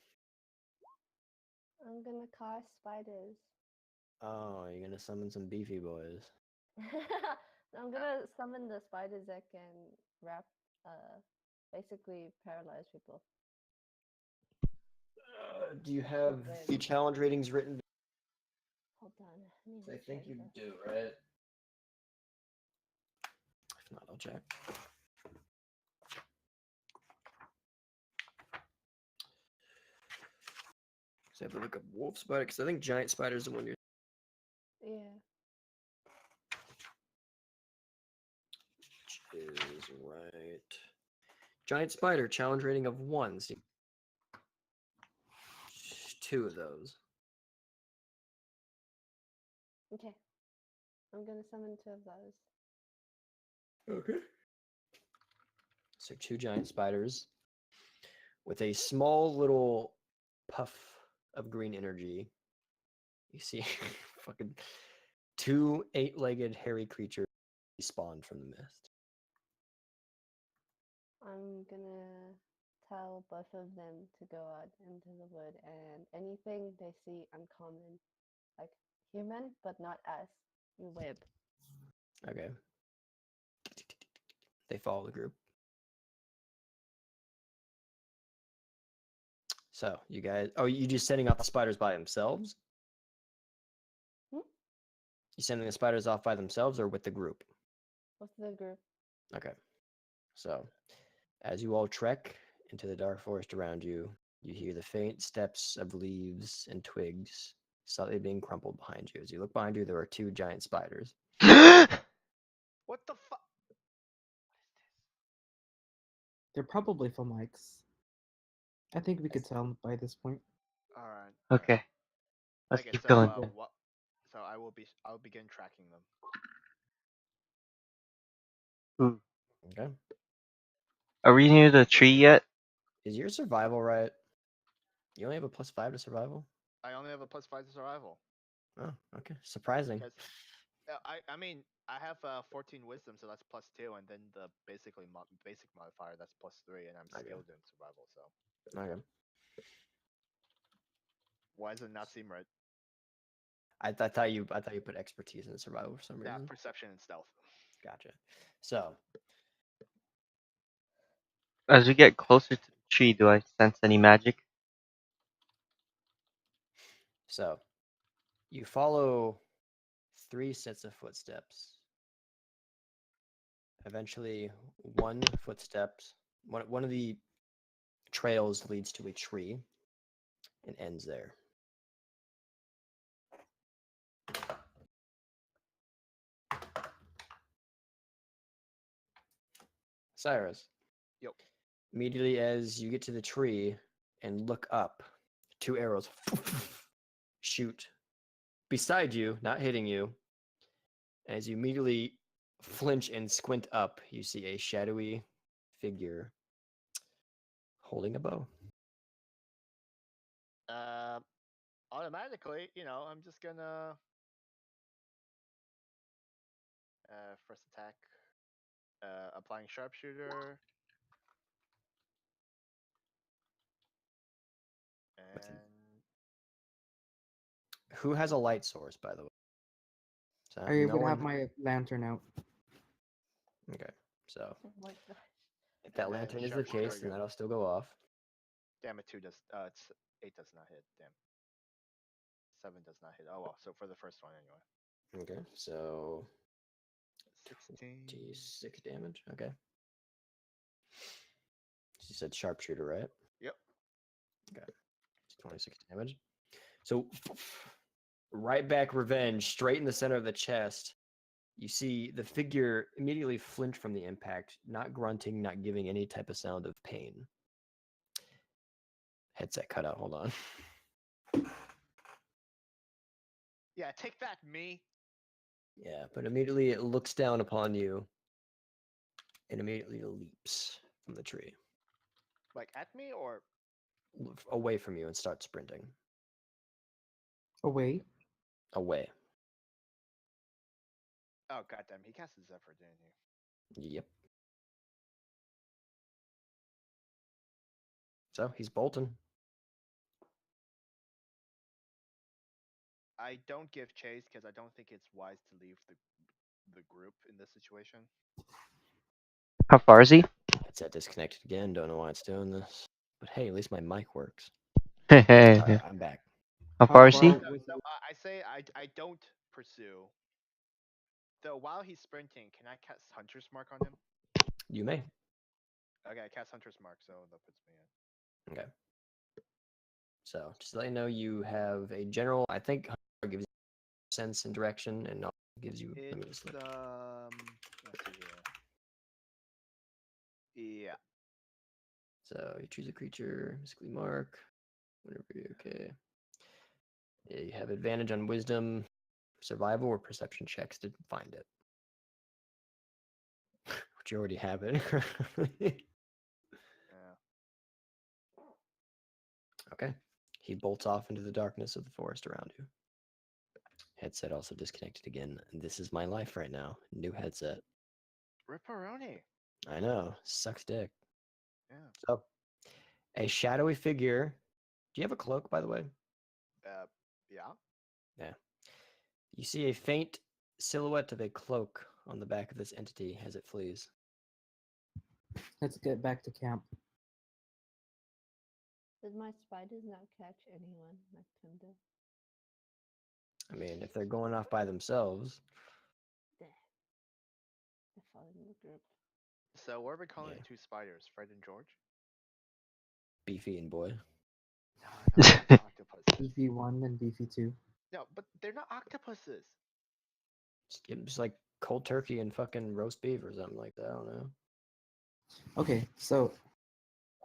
I'm gonna cast spiders. Oh, you're gonna summon some beefy boys. I'm gonna summon the spiders that can wrap, basically paralyze people. Do you have Wait. the challenge ratings written? Hold on. need I to think check you this. do, right? If not, I'll check. So I have to look up wolf spider because I think giant spider's the one you're. Yeah. Which is right. Giant spider challenge rating of 1. So 2 of those. Okay. I'm gonna summon 2 of those. Okay. So 2 giant spiders with a small little puff of green energy. You see fucking 2 8-legged hairy creatures spawned from the mist. I'm gonna tell both of them to go out into the wood and anything they see uncommon, like human but not us, whip. Okay. They follow the group. So you guys, oh, you just sending off the spiders by themselves? Hmm? You sending the spiders off by themselves or with the group? With the group. Okay. So as you all trek into the dark forest around you, you hear the faint steps of leaves and twigs slightly being crumpled behind you. As you look behind you, there are 2 giant spiders. What the fuck? They're probably for mics. I think we could tell by this point. All right. Okay, let's Okay, keep so going. what? So I'll begin tracking them. Ooh. Okay. Are we near the tree yet? Is your survival right? You only have a +5 to survival? I only have a +5 to survival. Oh, okay. Surprising. Because I mean I have 14 wisdom, so that's +2, and then the basic modifier that's +3, and I'm Okay. skilled in survival. So Okay. why does it not seem right? I thought you put expertise in survival for some Nah, reason. perception and stealth. Gotcha. So As we get closer to the tree, do I sense any magic? you follow 3 sets of footsteps. Eventually, one of the trails leads to a tree and ends there. Cyrus. Yep. Immediately as you get to the tree and look up, 2 arrows shoot beside you, not hitting you. As you immediately flinch and squint up, you see a shadowy figure holding a bow. Automatically, I'm just gonna first attack, applying sharpshooter, What's it- and Who has a light source, by the way? So I no would have one. my lantern out. Okay, so Oh my gosh. if that And then lantern is the sharpshooter case, then again. that'll still go off. Damn it, 8 does not hit. Damn. 7 does not hit. Oh well. So for the first one anyway. Okay, so 16. 26 damage. Okay. You said sharpshooter, right? Yep. Okay. It's 26 damage. So right back revenge, straight in the center of the chest. You see the figure immediately flinch from the impact, not grunting, not giving any type of sound of pain. Headset cut out. Hold on. Yeah, take that, me. Yeah, but immediately it looks down upon you and immediately leaps from the tree Like at me or away from you and starts sprinting Away. away. oh goddamn, he cast his Zephyr, didn't he? Yep. So he's bolting. I don't give chase because I don't think it's wise to leave the group in this situation. How far is he? Headset disconnected again. Don't know why it's doing this. But hey, at least my mic works. How All right, I'm back. far is he? far was No, I say I don't pursue. Though while he's sprinting, can I cast Hunter's Mark on him? You may. Okay, I cast Hunter's Mark, so that puts me in. Okay. So just to let you know, you have a general. I think Hunter gives you sense and direction, and also gives you. Let me It's just look. let's see here. Yeah. So you choose a creature, basically mark. Whenever you're okay. Yeah, you have advantage on wisdom, survival, or perception checks to find it. But you already have it. Yeah. Okay. He bolts off into the darkness of the forest around you. Headset also disconnected again. This is my life right now. New headset. Ripperoni. I know. Sucks dick. Yeah. So, a shadowy figure. Do you have a cloak, by the way? Yeah. Yeah. You see a faint silhouette of a cloak on the back of this entity as it flees. Let's get back to camp. Did my spiders not catch anyone like Tinder? I mean, if they're going off by themselves, There. They're following the group. So what are we calling Yeah. the two spiders? Fred and George? Beefy and Boy. No, not octopuses. BF1 and BF2. No, but they're not octopuses. Just like cold turkey and fucking roast beef or something like that. I don't know. Okay, so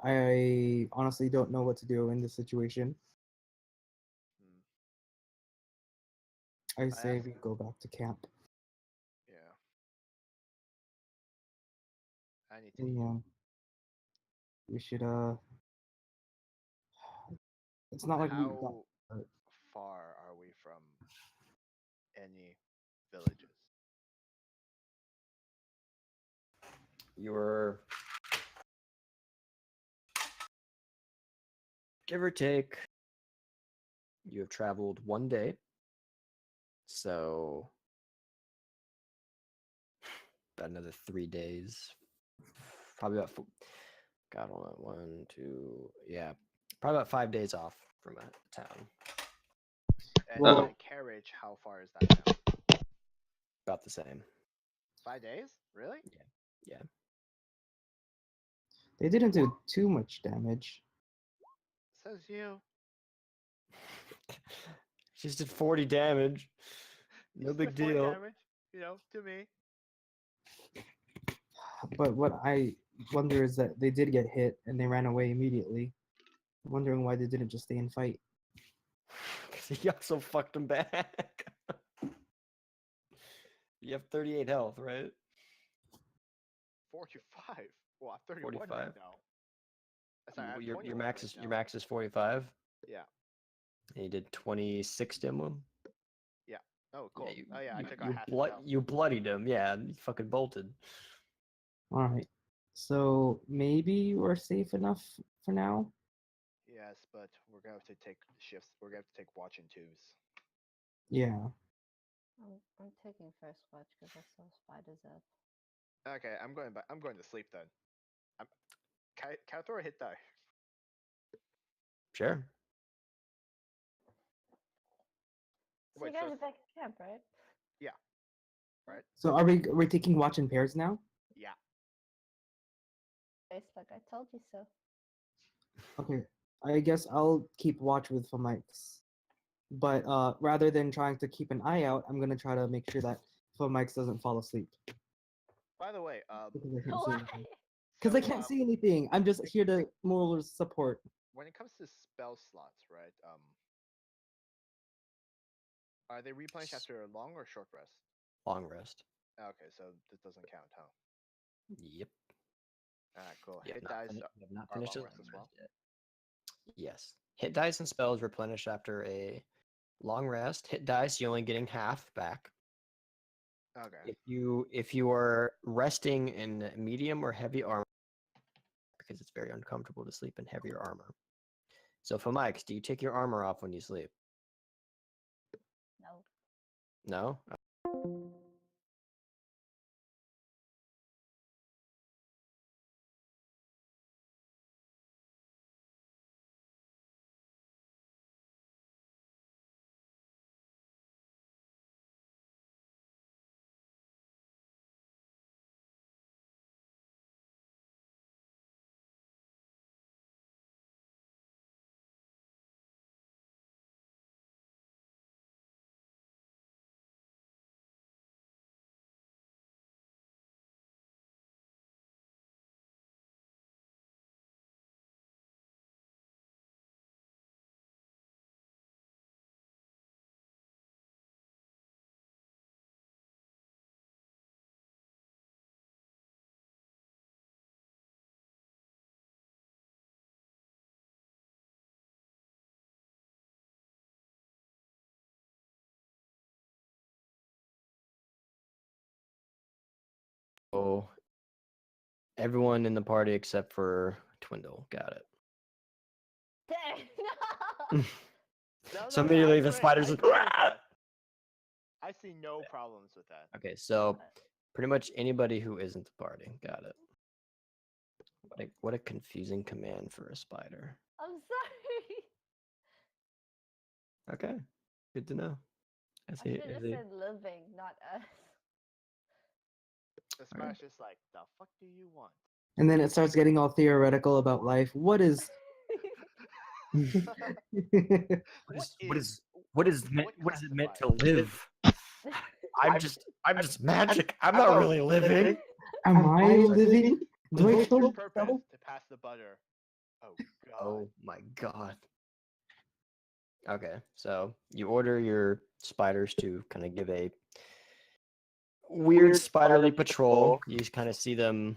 I honestly don't know what to do in this situation. Hmm. I say asked- we go back to camp. Yeah. I need to. Yeah. We should it's not like we got How hurt. far are we from any villages? You're give or take. You have traveled 1 day, so about another 3 days. Probably about. God, hold on. 1, 2. Yeah, probably about 5 days off from a town. And Well- by carriage, how far is that now? About the same. 5 days? Really? Yeah. They didn't do too much damage. Says you. Just did 40 damage. No Just big the 40 deal. damage, to me. But what I wonder is that they did get hit and they ran away immediately. I'm wondering why they didn't just stay and fight. Because he also fucked him back. You have 38 health, right? 45. Well, I'm 31 right 45. now. Sorry, I'm Your 21 max right is now. your max is 45. Yeah. And you did 26 to him. Yeah. Oh, cool. Yeah, Oh, yeah, I took you, out half his health. you bloodied him. Yeah, you fucking bolted. All right. So maybe we're safe enough for now. Yes, but we're going to have to take shifts. We're going to have to take watch and twos. Yeah. I'm taking first watch because I saw spiders up. Okay, I'm going to sleep then. Can I throw a hit die? Sure. So Wait, you guys so are back at camp, right? right? So are we taking watch in pairs now? Yeah. It's like I told you so. Okay. I guess I'll keep watch with Mike's. But rather than trying to keep an eye out, I'm gonna try to make sure that Mike's doesn't fall asleep. By the way, Because I can't see Why? anything. Because I so, can't see anything. I'm just here to moral support. when it comes to spell slots, right? Are they replenished after a long or short rest? Long rest. Okay, so this doesn't count, huh? Yep. Alright, cool. You have Hit not, dice you have not are finished long a rest long as well. rest yet. Yes. Hit dice and spells replenish after a long rest. Hit dice, you're only getting half back. Okay. If you are resting in medium or heavy armor, because it's very uncomfortable to sleep in heavier armor. So for Mike's, do you take your armor off when you sleep? No. No? Oh, everyone in the party except for Twindle. Got it. Dang, no! So immediately the great. spiders I like, agree with "Rah!" that. I see no problems with that. Okay, so pretty much anybody who isn't the party. Got it. What a confusing command for a spider. I'm sorry. Okay, good to know. I should have just said living, not us. The spider's just like, the fuck do you want? And then it starts getting all theoretical about life. What is what is it meant to live? I'm just magic. I'm not really living. am I living? Do I What's your kill purpose? myself? To pass the butter. Oh god. Oh my god. Okay, so you order your spiders to kind of give a weird spiderly patrol. You just kind of see them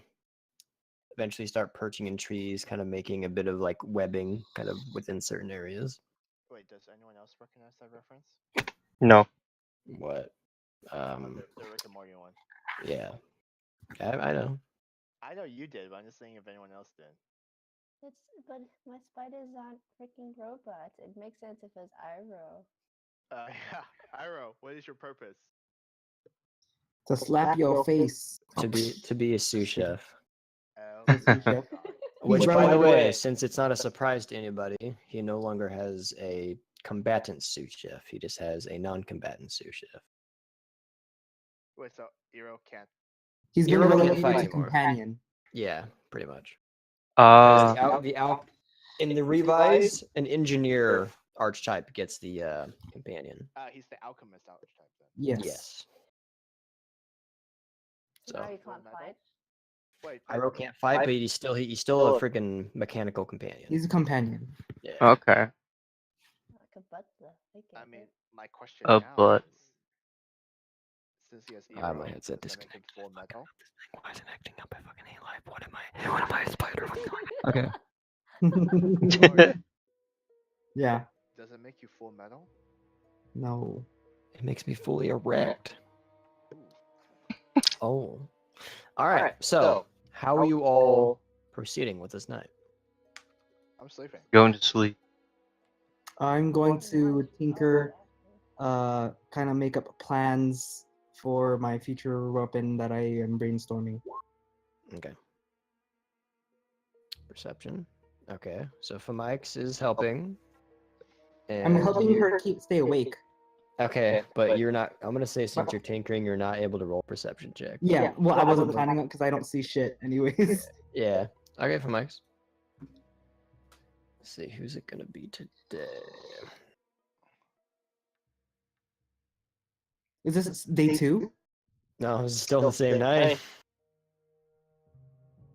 eventually start perching in trees, kind of making a bit of like webbing kind of within certain areas. Wait, does anyone else recognize that reference? No. What? The Rick and Morty one. Yeah. I know. I know you did, but I'm just saying if anyone else did. But my spiders aren't freaking robots. It makes sense if it's Iroh. Yeah. Iroh, what is your purpose? To slap your face. To be a sous chef. Oh Sous my chef. god. Which, He's by running the way, away. since it's not a surprise to anybody, he no longer has a combatant sous chef. He just has a non-combatant sous chef. Wait, so Iro can't. He's been Hero can't relegated fight to anymore. companion. Yeah, pretty much. Uh, In the revise, an engineer archetype gets the companion. He's the alchemist archetype then. Yes. Now So you Full can't metal? fight. Wait, Iroh can't fight, but he's still a freaking mechanical companion. He's a companion. Yeah. okay. Like a butler. I I get mean, it. my question A now butt. is, since he has Ah, Iro, my headset does that make him full metal? Why is it acting up? I fucking hate life. What am I a spider? Okay. Yeah. Does it make you full metal? No. It makes me fully erect. Ooh. Oh. All right. So, how are you all proceeding with this night? I'm sleeping. Going to sleep. I'm going to tinker, kind of make up plans for my future weapon that I am brainstorming. Okay. Perception. Okay. So Famix is helping. I'm And helping her stay awake. Okay, but you're not. I'm gonna say since you're tinkering, you're not able to roll perception check. Yeah, well, I wasn't planning on because I don't see shit anyways. Yeah. Okay, for Mike's. Let's see, who's it gonna be today? Is this day 2? No, it's still the same night.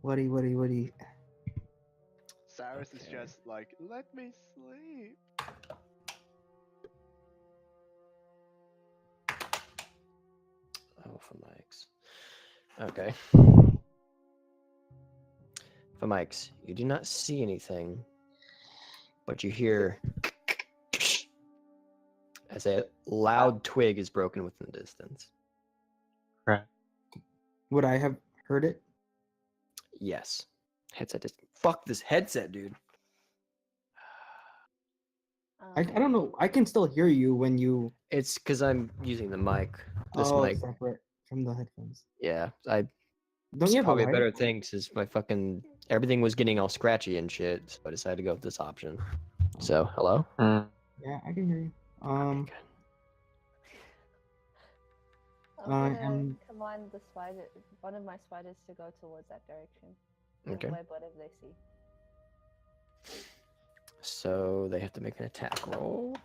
Woody. Cyrus is Okay. just like, let me sleep. Oh, for Mike's. Okay. For Mike's, you do not see anything, but you hear as a loud twig is broken within the distance. Crap. Would I have heard it? Yes. Headset just fuck this headset, dude. I don't know. I can still hear you when you. It's because I'm using the mic. This Oh, mic. separate from the headphones. Yeah, Don't it's you have probably a a wire? better thing because my fucking everything was getting all scratchy and shit. So I decided to go with this option. So hello. Mm. Yeah, I can hear you. Okay, good. I'm I gonna am- command the spider, one of my spiders, to go towards that direction. Okay. And web whatever they see. So they have to make an attack roll.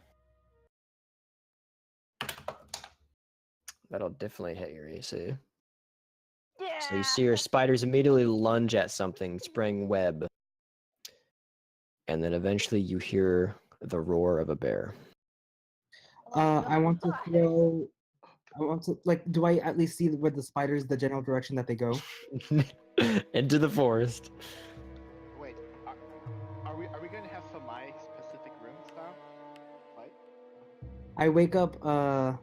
That'll definitely hit your AC. Yeah. So you see your spiders immediately lunge at something, spraying web. And then eventually you hear the roar of a bear. I want to throw. I want to Do I at least see where the spiders, the general direction that they go? Into the forest. Wait, are we gonna have for my specific rooms now? Like, I wake up. I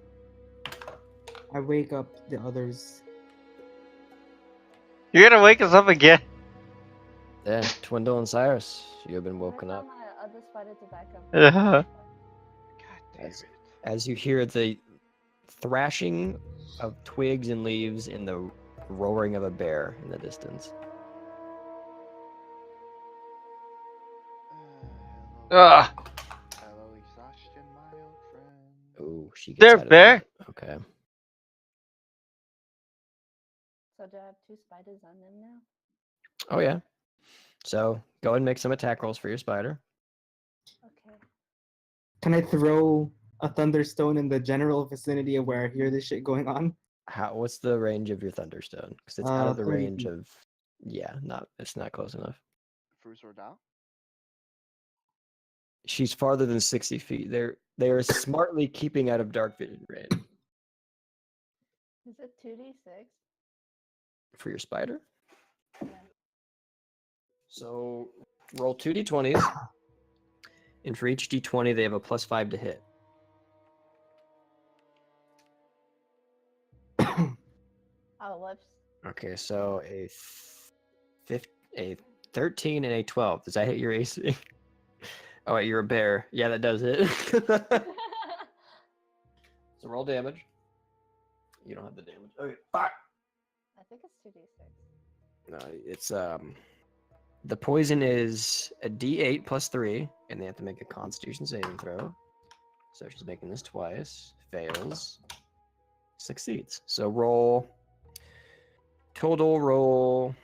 wake up the others. You're gonna wake us up again. Yeah, Twindle and Cyrus, you have been Can I woken tell up. my other spider to back up? Uh-huh. god damn As- it. As you hear the thrashing of twigs and leaves and the roaring of a bear in the distance. Ugh. Hello, exhaustion, my old friend. Oh, she gets There, out of bear. it. Okay. So do I have 2 spiders on them now? Oh yeah. So go ahead and make some attack rolls for your spider. Okay. Can I throw a thunderstone in the general vicinity of where I hear this shit going on? What's the range of your thunderstone? Because it's out of the 30 range feet. of. Yeah, it's not close enough. Fruits or down? She's farther than 60 feet. They are smartly keeping out of dark vision range Is it 2d6? for your spider. Yeah. So roll 2d20s, and for each d20 they have a +5 to hit. Oh, whoops. Okay, so a 13 and a 12. Does that hit your AC? Oh wait, you're a bear. Yeah, that does hit. So roll damage. You don't have the damage. Okay, fuck. I think it's 2d6. No, it's the poison is a D8 +3, and they have to make a Constitution saving throw. So she's making this twice. Fails. Succeeds. So roll. Total roll.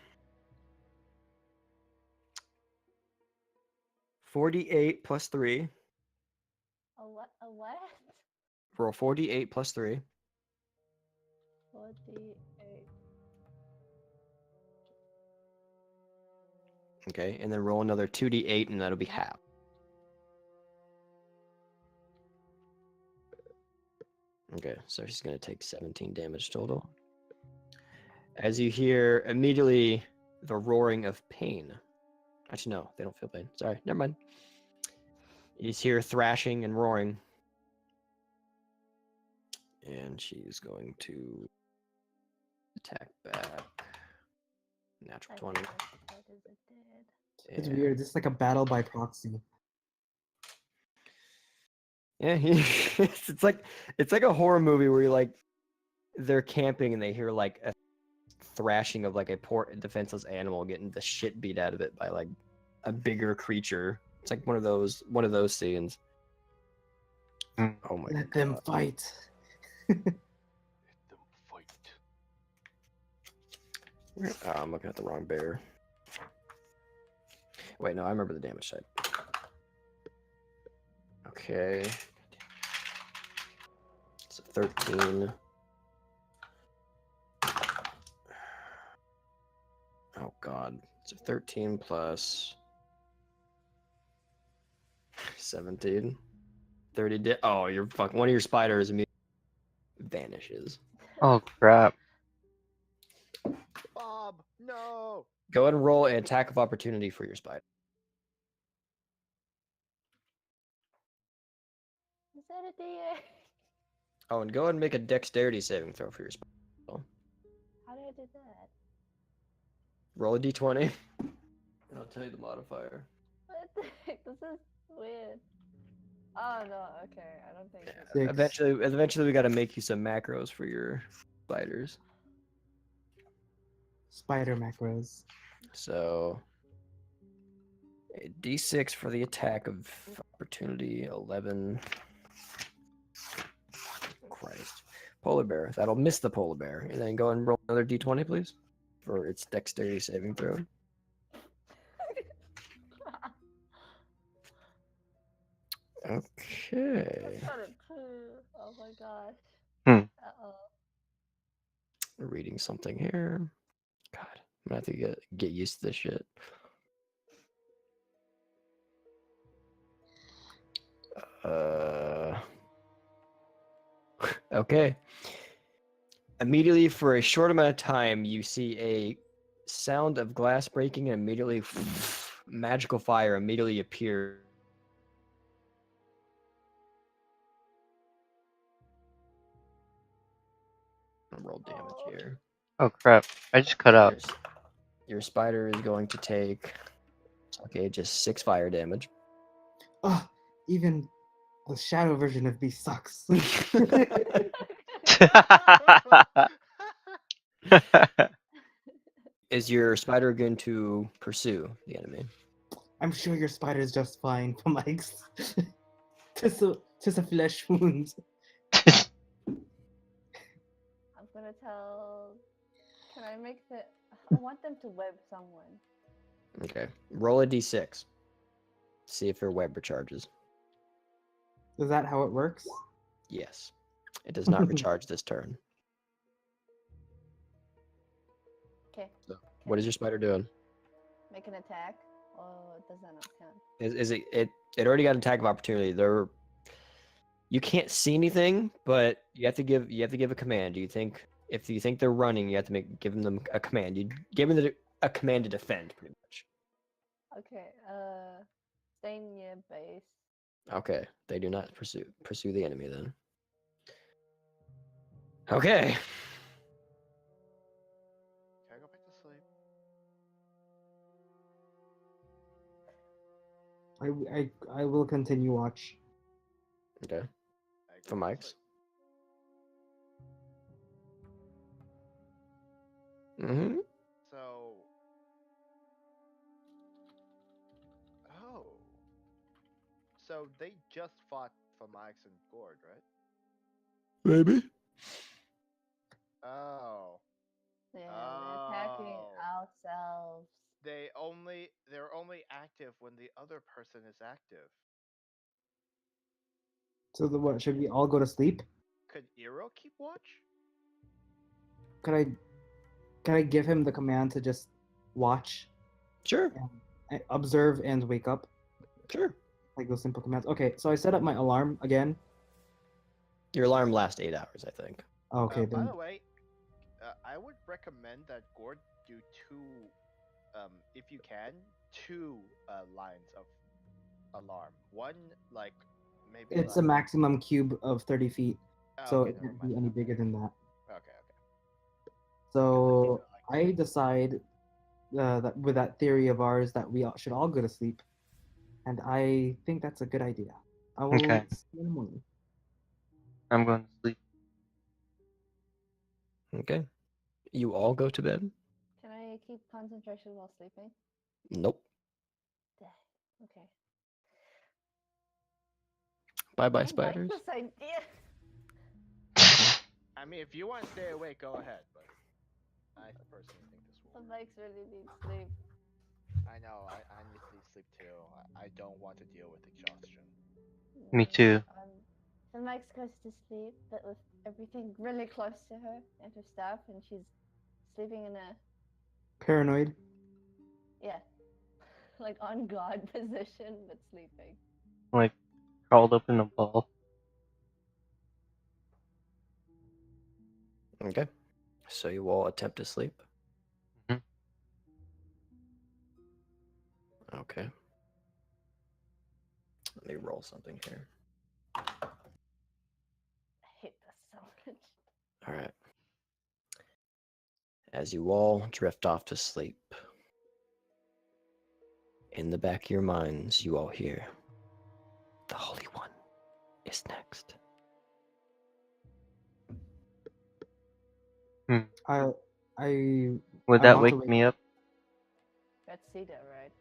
48 +3. A what? A what? Roll 48 +3. 48. Okay, and then roll another 2d8, and that'll be half. Okay, so she's going to take 17 damage total. As you hear immediately the roaring of pain. Actually, no, they don't feel pain. Sorry, never mind. You just hear thrashing and roaring. And she's going to attack back. Natural I 20. think my spiders are dead. It's And- weird. This is like a battle by proxy. Yeah, it's like a horror movie where you're like they're camping and they hear like a thrashing of like a poor defenseless animal getting the shit beat out of it by like a bigger creature. It's like one of those scenes. Mm. Oh my Let god. them fight. Let them fight. Oh, I'm looking at the wrong bear. Wait, no, I remember the damage type. Okay. It's a 13. Oh god. It's a 13 plus 17. 30 oh, you're fucking one of your spiders immediately vanishes. Oh crap. Bob, no. Go ahead and roll an attack of opportunity for your spider. Is that a DA? Oh, and go ahead and make a dexterity saving throw for your spider. How did I do that? Roll a d20. And I'll tell you the modifier. What the heck? This is weird. Oh no, okay. I don't think Yeah, it's Six. Eventually we got to make you some macros for your spiders. Spider macros. So a d6 for the attack of opportunity, 11. Christ. Polar bear. That'll miss the polar bear. And then go and roll another d20, please, for its dexterity saving throw. Okay. I got it too. Oh my gosh. Hmm. Uh-oh. Reading something here. God, I'm gonna have to get used to this shit. Okay. Immediately, for a short amount of time, you see a sound of glass breaking, and immediately, magical fire immediately appears. Roll damage here. Oh crap. I just cut out. Your spider is going to take, okay, just 6 fire damage. Oh, even the shadow version of me sucks. Is your spider going to pursue the enemy? I'm sure your spider is just fine, Mike's. Just a flesh wound. I'm gonna tell. Can I make the? I want them to web someone. Okay. Roll a d6. See if your web recharges. Is that how it works? Yes. It does not recharge this turn. Okay. What is your spider doing? Make an attack. Oh, does that not count? Is it already got an attack of opportunity. You can't see anything, but you have to give a command. If you think they're running, you have to give them a command. You give them a command to defend, pretty much. Okay. Stay near base. Okay, they do not pursue the enemy then. Okay. Can I go back to sleep? I will continue watch. Okay. I go For back to Mike's. sleep. Mm-hmm. So. Oh. So they just fought for Mike's and Gord, right? Maybe. Oh. Yeah, we're attacking Oh. ourselves. They're only active when the other person is active. So what? Should we all go to sleep? Could Iro keep watch? Can I give him the command to just watch, Sure. and observe, and wake up? Sure. Like those simple commands. Okay, so I set up my alarm again. Your alarm lasts 8 hours, I think. Okay, By then the way, I would recommend that Gord do two, if you can, two lines of alarm. One like maybe. it's like, a maximum cube of 30 feet, oh, so okay, it never can't mind be any then. bigger than that. Okay. So Like, I decide that with that theory of ours that we should all go to sleep, and I think that's a good idea. I will Okay. see you in the morning. I'm going to sleep. Okay. You all go to bed? Can I keep concentration while sleeping? Nope. Dang. Okay. Bye bye I like spiders. this idea. I mean, if you want to stay awake, go ahead. But I personally think this The will. mics really need sleep. I know. I need to sleep too. I don't want to deal with exhaustion. Me too. The Mike's goes to sleep, but with everything really close to her and her stuff, and she's sleeping in a Paranoid. like on guard position, but sleeping. Like crawled up in a ball. Okay. So you all attempt to sleep. Mhm. Okay. Let me roll something here. I hate this so much. All right. As you all drift off to sleep, in the back of your minds, you all hear, the Holy One is next. I Would I that want to wake wake me up? That's Sita, right?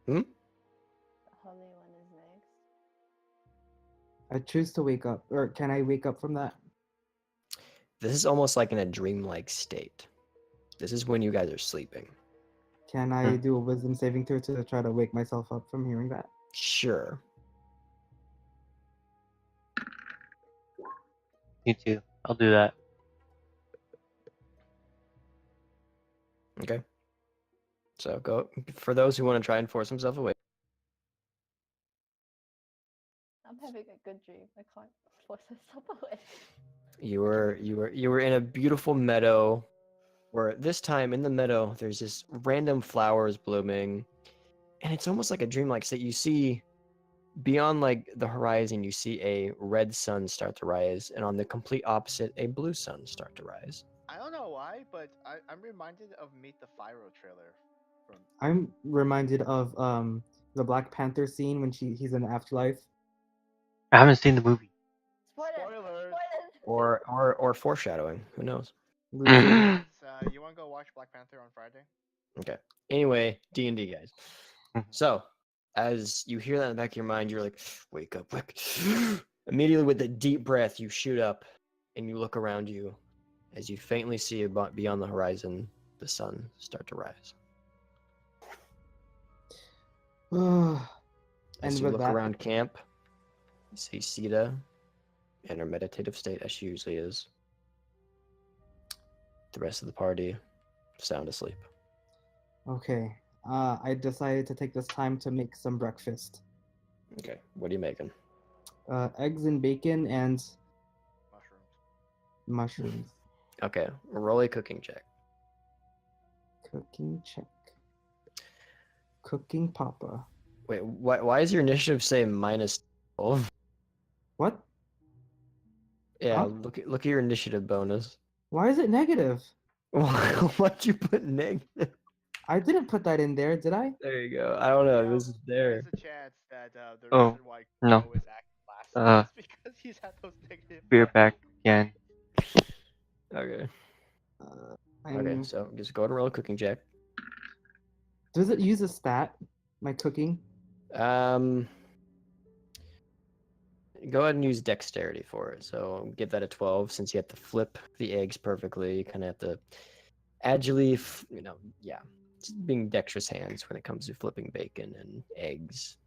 Hmm? The Holy One is next. I choose to wake up, or can I wake up from that? This is almost like in a dreamlike state. This is when you guys are sleeping. Can I do a wisdom saving throw to try to wake myself up from hearing that? Sure. Me too. I'll do that. Okay. So go for those who want to try and force themselves awake. I'm having a good dream. I can't force myself away. You were in a beautiful meadow where this time in the meadow there's this random flowers blooming, and it's almost like a dreamlike state. You see beyond like the horizon, you see a red sun start to rise, and on the complete opposite, a blue sun start to rise. I don't know why, but I'm reminded of Meet the Pyro trailer from. I'm reminded of the Black Panther scene when he's in the afterlife. I haven't seen the movie. Spoilers! Spoilers! Spoilers! Or foreshadowing. Who knows? Losing. You want to go watch Black Panther on Friday? Okay. Anyway, D&D guys. So, as you hear that in the back of your mind, you're like, wake up, wake. Immediately with a deep breath, you shoot up and you look around you as you faintly see beyond the horizon the sun start to rise. As And you with look that, around camp, you see Sita in her meditative state as she usually is. The rest of the party sound asleep. okay, I decided to take this time to make some breakfast. Okay, what are you making? Eggs and bacon and Mushrooms. mushrooms. Okay, roll a cooking check. Cooking check. Cooking papa. Wait, why is your initiative say -12? What? Yeah, Huh? look at your initiative bonus. Why is it negative? Why'd you put negative? I didn't put that in there, did I? There you go. I don't know. You know, This is there. there's a chance that the Oh, reason why no. Joe is acting last is because he's had those negative. Beer back again. Okay. Okay, I'm... so just go ahead and roll a cooking check. Does it use a stat? My cooking? Go ahead and use dexterity for it. So give that a 12 since you have to flip the eggs perfectly. You kind of have to agilely, just being dexterous hands when it comes to flipping bacon and eggs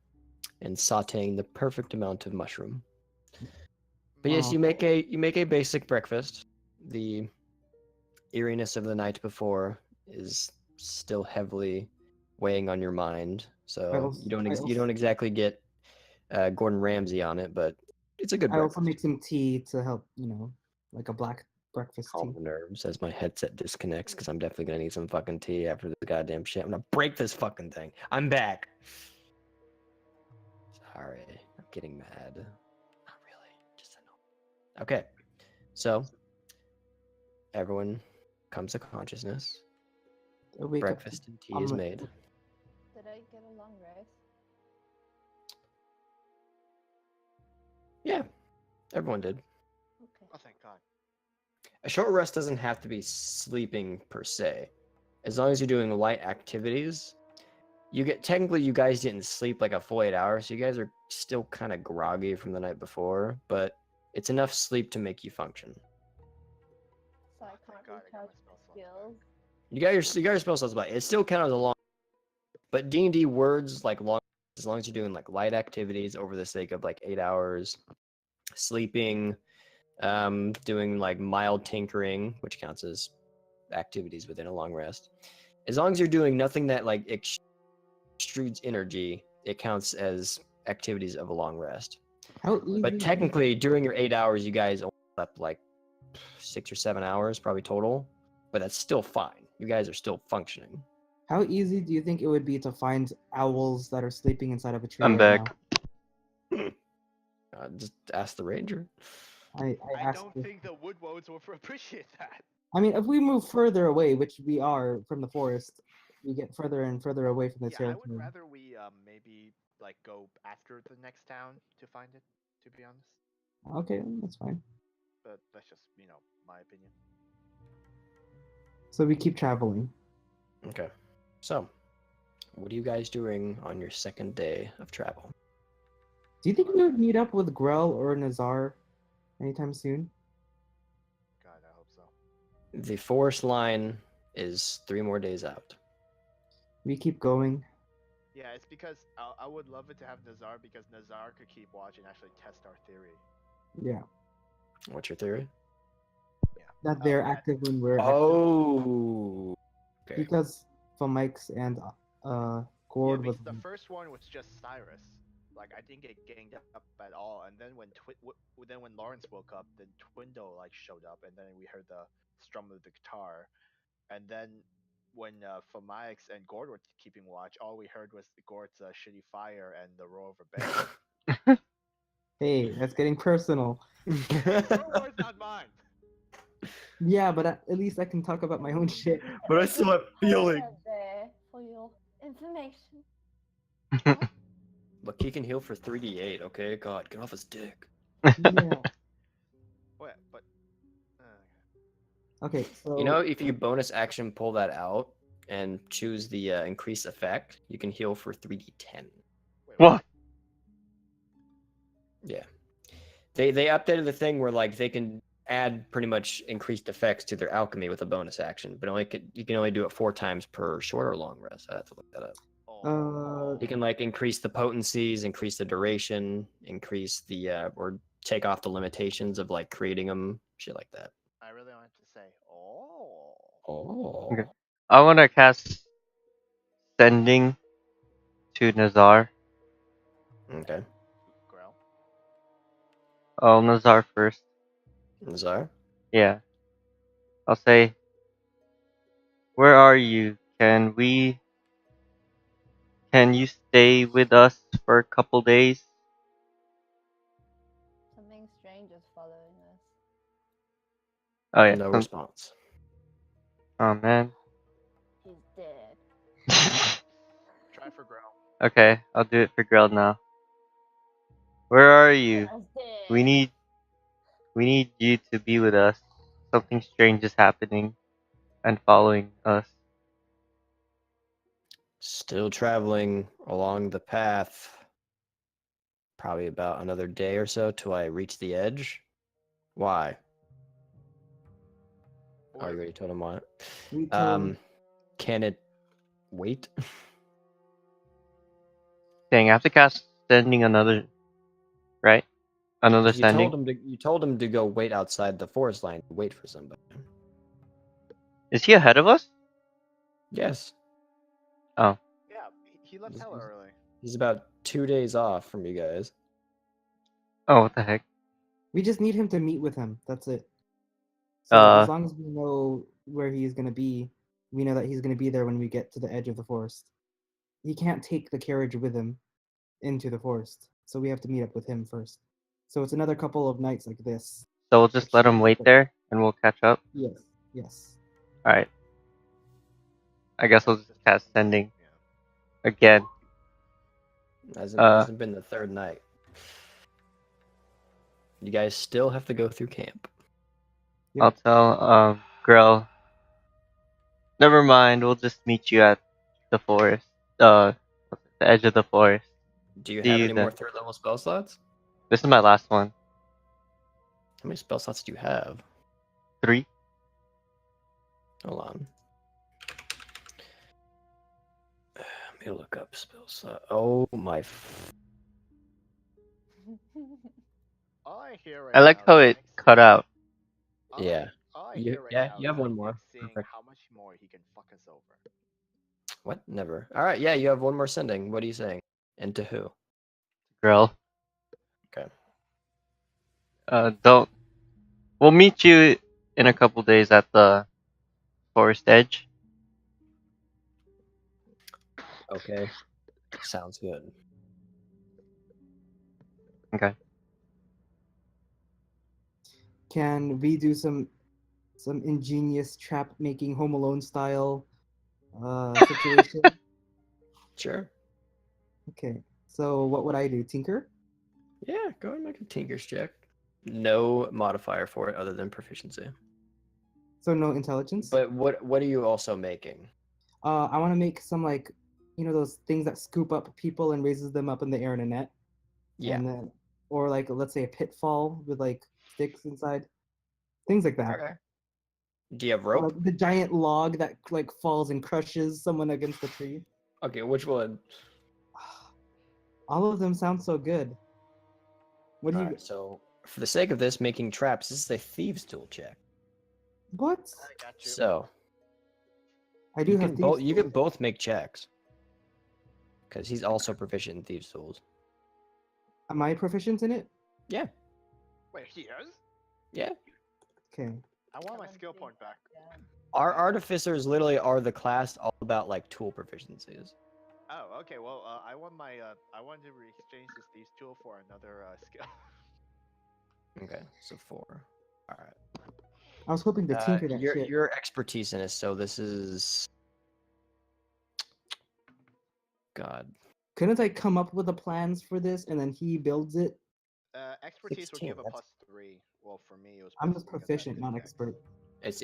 and sautéing the perfect amount of mushroom. But yes, Oh. you make a basic breakfast. The eeriness of the night before is still heavily weighing on your mind, so you don't exactly get Gordon Ramsay on it, but it's a good I also breakfast. make some tea to help, like a black breakfast tea. Calm the nerves as my headset disconnects because I'm definitely gonna need some fucking tea after this goddamn shit. I'm gonna break this fucking thing. I'm back. Sorry, I'm getting mad. Not really, just a no. Okay, so everyone comes to consciousness. I wake up Breakfast and tea I'm is like- made. Did I get a long rest? Yeah, everyone did. Okay. Oh, thank God. A short rest doesn't have to be sleeping per se. As long as you're doing light activities, technically you guys didn't sleep like a full 8 hours, so you guys are still kind of groggy from the night before, but it's enough sleep to make you function. So I Oh, thank can't God I got my recharge spell slots skills. You got your spell slots back. It still counts as a long, but D&D words like long, as long as you're doing like light activities over the sake of like 8 hours, sleeping, doing like mild tinkering, which counts as activities within a long rest. As long as you're doing nothing that like extrudes energy, it counts as activities of a long rest. How easy? But technically, during your 8 hours, you guys only slept like 6 or 7 hours, probably total. But that's still fine. You guys are still functioning. How easy do you think it would be to find owls that are sleeping inside of a tree I'm right back. now? Just ask the ranger. I I asked. don't think the wood woes will appreciate that. I mean, if we move further away, which we are from the forest, we get further and further away from the Yeah, I would territory. rather we maybe like go after the next town to find it. To be honest, Okay, that's fine. but that's just my opinion. So we keep traveling. Okay. So, what are you guys doing on your second day of travel? Do you think we would meet up with Grell or Nazar anytime soon? God, I hope so. The forest line is 3 more days out. We keep going. Yeah, it's because I would love it to have Nazar because Nazar could keep watch and actually test our theory. Yeah, What's your theory? Yeah. that they're that- active when we're active. Oh. Okay. Because Mike's and Yeah, Gord was. because the first one was just Cyrus. Like I think it ganged up at all, and then when Lawrence woke up, then Twindo like showed up, and then we heard the strum of the guitar, and then when Fomaix and Gord were keeping watch, all we heard was Gord's shitty fire and the roar of a bear. Hey, that's getting personal. Hey, your words, not mine. Yeah, but at least I can talk about my own shit. But I still have feeling. There for your information. Look, he can heal for 3d8, okay? God, get off his dick. Yeah. Oh yeah, but Okay, so You know, if you bonus action pull that out and choose the increase effect, you can heal for 3d10. wait, What? Yeah. They updated the thing where like they can add pretty much increased effects to their alchemy with a bonus action, but you can only do it 4 times per short or long rest. I have to look that up. Oh. You can like increase the potencies, increase the duration, increase the or take off the limitations of like creating them, shit like that. I really wanted to say, oh. Oh. Okay. I want to cast Sending to Nazar. Okay. Grell. Oh, Nazar first. Nazar? Yeah. I'll say, where are you? Can you stay with us for a couple days? Something strange is following us. Oh yeah. No response. Oh man. He's dead. Try for Grell. Okay, I'll do it for Grell now. Where are you? Grell's dead. We need you to be with us. Something strange is happening and following us. Still traveling along the path. Probably about another day or so till I reach the edge. Why? Oh, you already told him why. we told Can it wait? Dang, I have to cast Sending another, right? Another You Sending. told him to go wait outside the forest line to wait for somebody. Is he ahead of us? Yes. Oh. Yeah, he left hella early. He's about 2 days off from you guys. Oh, what the heck? we just need him to meet with him. That's it. So as Uh, long as we know where he's gonna be, we know that he's gonna be there when we get to the edge of the forest. He can't take the carriage with him into the forest, so we have to meet up with him first. So it's another couple of nights like this. so we'll just let him wait there and we'll catch up. Yes, yes. Alright. I guess I'll just cast Sending Yeah. again. Hasn't been the third night. You guys still have to go through camp. Yep. I'll tell Grell. Never mind, we'll just meet you at the forest. the edge of the forest. Do you See have you any more then. 3rd level spell slots? This is my last one. How many spell slots do you have? 3. Hold on. Let me look up spell slot. Oh my. All I hear right I like now how is it Nick's, cut out. Yeah. all I You, hear right yeah, now you have is one more. Nick saying Perfect. how much more he can fuck us over. What? Never. All right. Yeah, you have one more sending. What are you saying? And to who? Girl. Okay. Don't. We'll meet you in a couple days at the forest edge. Okay. Sounds good. Okay. Can we do some ingenious trap making Home Alone style situation? Sure. Okay. So what would I do? Tinker? Yeah, go ahead and make a Tinker's check. No modifier for it other than proficiency. So no intelligence? But what are you also making? I want to make some like, those things that scoop up people and raises them up in the air in a net. Yeah. And then, or like, let's say a pitfall with like sticks inside. Things like that. Okay. Do you have Or rope? like the giant log that like falls and crushes someone against the tree. Okay, which one? All of them sound so good. What do you? Alright, so for the sake of this, making traps, this is a thieves' tool check. What? I got you. So I do you have can thieves. both you can both make checks. Because he's also proficient in thieves' tools. Am I proficient in it? Yeah. Wait, he is? Yeah. Okay. I want my skill point back. Our artificers literally are the class all about like tool proficiencies. Oh, okay. Well, I want my I wanted to exchange these tool for another skill. Okay, so 4. Alright. I was hoping to tinker that shit. Your expertise in it, so this is God. Couldn't I come up with the plans for this and then he builds it? Expertise will 16, give a that's- +3. Well, for me, it was. I'm plus just 3 'cause I proficient, did not checks. expert. This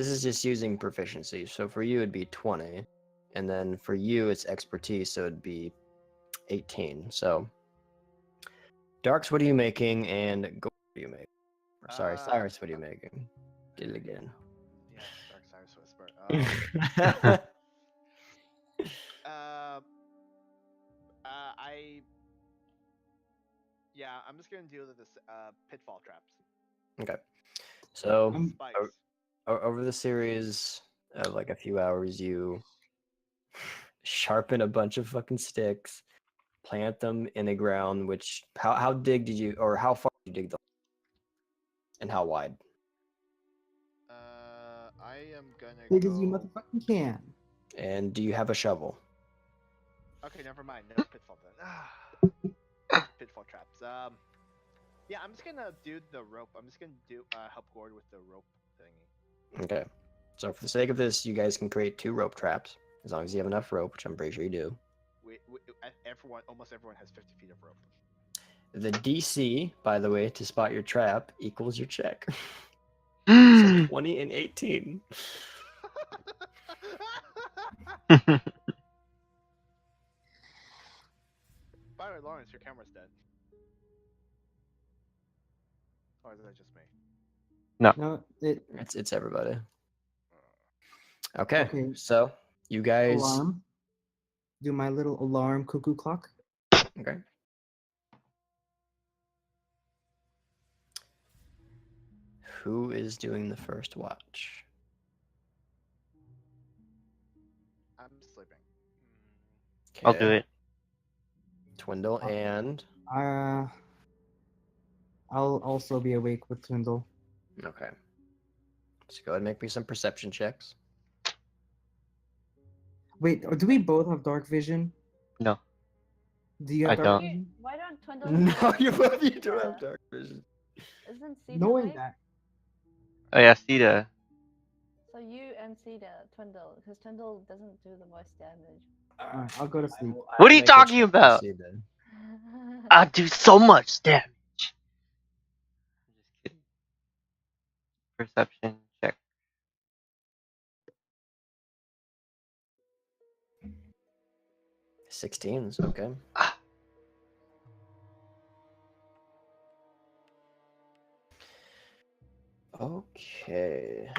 is just using proficiency. So for you it'd be 20. And then for you it's expertise, so it'd be 18. So Darks, what are you making? And Go, what are you making? Or, sorry, Cyrus, what are you making? Did it again. Yeah, Dark Cyrus Whisper. I. Yeah, I'm just gonna deal with this pitfall traps. Okay. So Spikes. over the series of like a few hours, you sharpen a bunch of fucking sticks, plant them in the ground. Which how dig did you, or how far did you dig them, and how wide? I am gonna Big go. as you motherfucking can. And do you have a shovel? Okay, never mind. No pitfall then. Pitfall traps. Yeah, I'm just gonna do the rope. I'm just gonna do help Gord with the rope thingy. Okay. So for the sake of this, you guys can create 2 rope traps as long as you have enough rope, which I'm pretty sure you do. Almost everyone has 50 feet of rope. The DC, by the way, to spot your trap equals your check. So 20 and 18. By the way, Lawrence, your camera's dead. Or is that just me? No, It's everybody. Okay, Okay. so you guys. Alarm. Do my little alarm cuckoo clock. Okay. Who is doing the first watch? I'm sleeping. I'll do it. Twindle and I'll also be awake with Twindle. okay. So go ahead and make me some perception checks. Wait, do we both have dark vision? No. Do you I have dark don't. vision? Why don't Twindle? No, you both you Sita? don't have dark vision. Isn't Sita Knowing awake? that, Oh yeah, Sita. So you and Sita, Twindle, because Twindle doesn't do the voice damage. alright, I'll go to sleep. What are you talking about? I do so much damage. Just kidding. Perception check. 16s, okay. Okay.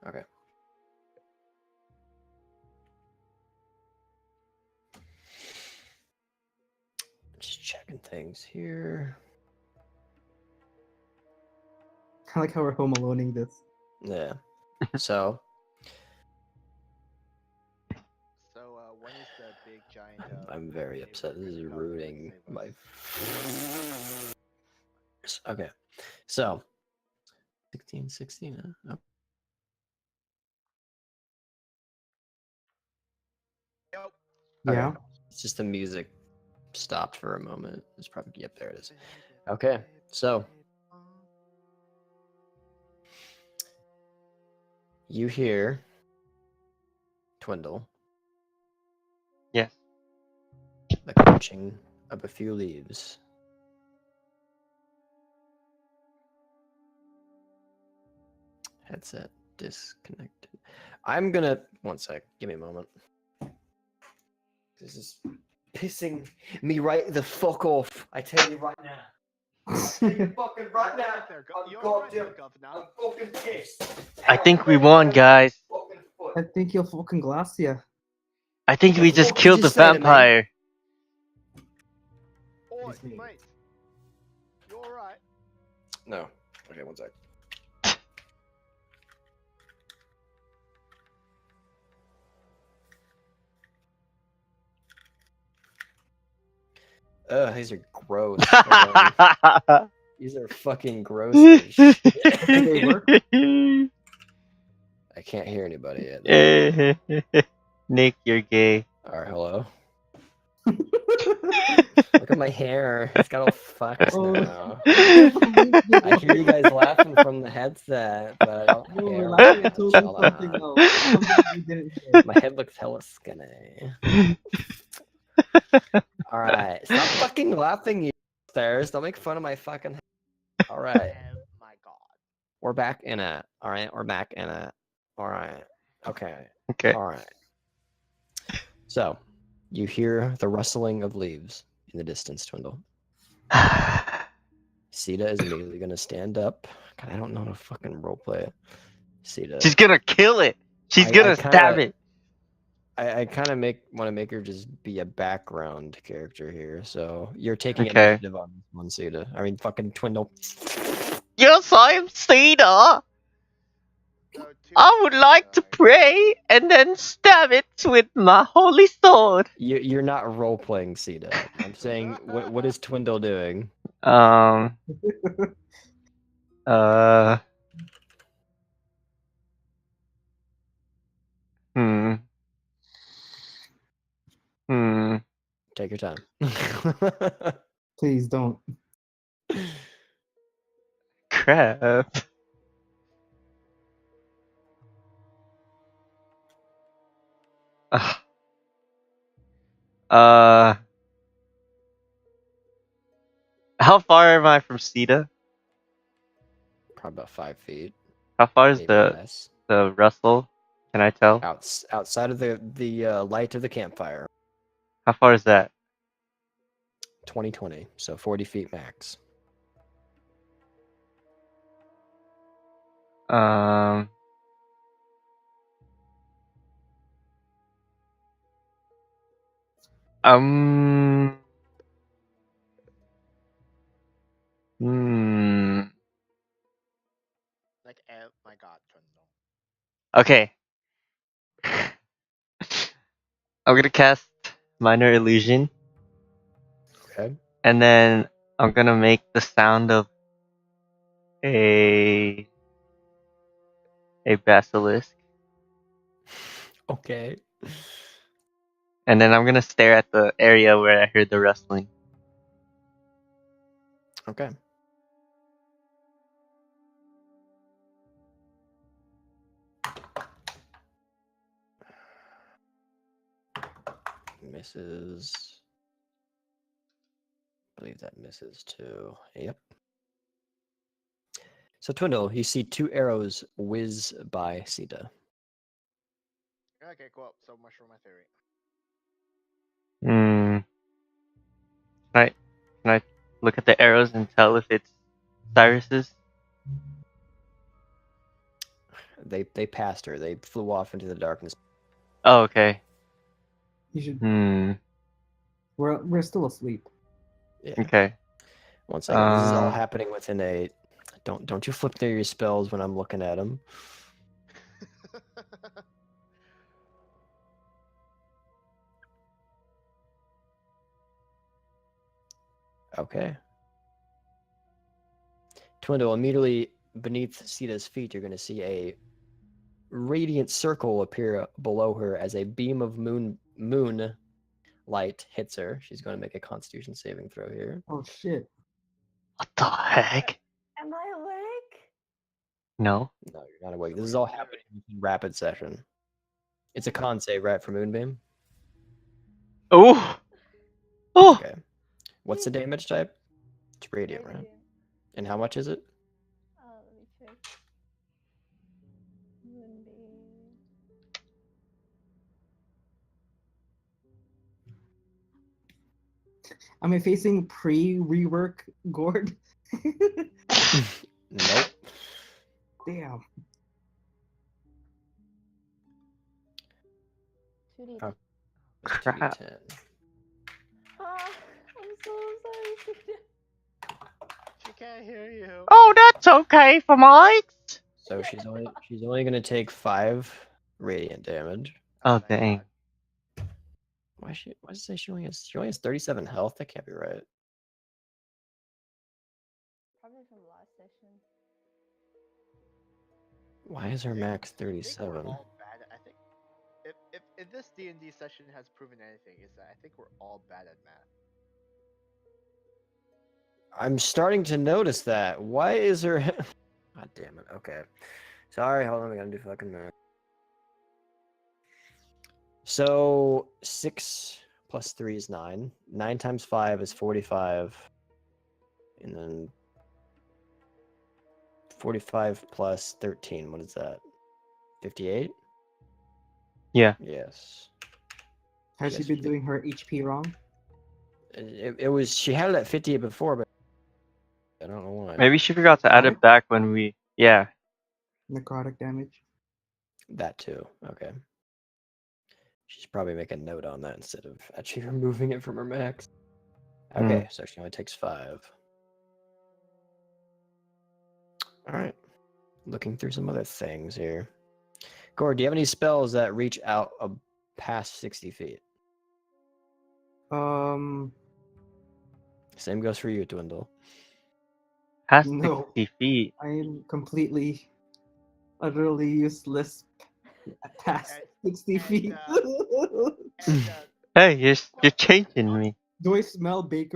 Okay. Just checking things here. I like how we're home aloneing this. Yeah. So, When is the big giant? I'm very wave upset. This is gonna come and ruining save my. us? Okay. So, 16, huh? Yep. Yeah. Okay. It's just the music stopped for a moment. It's probably, yep, there it is. Okay, so you hear Twindle, Yes. the crunching of a few leaves. Headset disconnected. I'm gonna, one sec, give me a moment. This is pissing me right the fuck off. I tell you right now. Fucking right now. I'm goddamn. I'm fucking pissed. I think we won, guys. I think you're fucking Glacia. I think The we just fuck you killed the just say to me? vampire. Oi, It's me. mate. You alright? No. Okay, one sec. Ugh, these are gross. Hold on. These are fucking gross as shit. They work? I can't hear anybody yet. Though. Nick, you're gay. Alright, hello. Look at my hair. It's got all fucked Oh. now. I hear you guys laughing from the headset, but I don't No, we're hear laughing at much. totally Hold something on. else. Something we didn't hear. My head looks hella skinny. Alright, stop fucking laughing, you stairs. Don't make fun of my fucking head. Alright, Oh my god. we're back in it. Alright, we're back in it. Alright, okay. Okay. Alright. So, you hear the rustling of leaves in the distance, Twindle. Sita is immediately going to stand up. God, I don't know how to fucking roleplay it. Sita. She's gonna kill it. She's I gonna kinda- stab it. I kind of want to make her just be a background character here. So you're taking Okay. initiative on this one, Sita. I mean, fucking Twindle. Yes, I am Cedar. So I would like to pray and then stab it with my holy sword. You're not role playing Sita. I'm saying, what is Twindle doing? Um. Hmm. Hmm. Take your time. Please don't. Crap. Ugh. How far am I from Sita? Probably about 5 feet, How far is maybe the less. Russell? Can I tell? Outside of the light of the campfire. How far is that? 2020, so 40 feet max. Um. Um. Hmm. Like, oh my god, Trundle. Okay. I'm gonna cast Minor Illusion, Okay. and then I'm gonna make the sound of a basilisk, Okay. and then I'm gonna stare at the area where I heard the rustling. Okay. Misses. I believe that misses too. Yep. So Twindle, you see 2 arrows whiz by Sita. Okay, cool. So much for my theory. Hmm. Can I look at the arrows and tell if it's Cyrus's? They passed her. They flew off into the darkness. Oh, okay. You should. Hmm. We're still asleep. Yeah. Okay. One second. This is all Uh. happening within a. Don't you flip through your spells when I'm looking at them. Okay. Twindle, immediately beneath Sita's feet, you're going to see a radiant circle appear below her as a beam of moon light hits her. She's going to make a Constitution saving throw here. Oh shit! What the heck? Am I awake? No. No, you're not awake. This is all happening in rapid session. It's a con save, right, for Moonbeam? Oh. Oh. Okay. What's the damage type? It's radiant, right? Radiant. And how much is it? Let me check. Moonbeam. Am I facing pre-rework Gord? Nope. Damn. 2D. Oh. Crap. 2d10. I'm so sorry. She can't hear you. Oh, that's okay for Mike. So she's only gonna take 5 radiant damage. Oh, thank dang. God. Why does it say she only has 37 health? That can't be right. Probably from last session. Why is her max I think we're 37? all bad. I think if this D&D session has proven anything, is that I think we're all bad at math. I'm starting to notice that. Why is her? God damn it. Okay. Sorry. Hold on. I gotta do fucking math. So 6 plus 3 is 9. 9 times 5 is 45. And then 45 plus 13. What is that? 58? Yeah. Yes. Has she Yes, been she- doing her HP wrong? It was. She had it at 58 before, but I don't know why. Maybe she forgot to add it back when we. Yeah. Necrotic damage. That too. Okay. She's probably make a note on that instead of actually removing it from her max. Okay, so she only takes 5. All right. Looking through some other things here. Gord, do you have any spells that reach out past 60 feet? Same goes for you, Dwindle. Past No. 60 feet. I am completely, utterly useless past And- 60 and, feet. And, Hey, you're changing me. Do I smell baked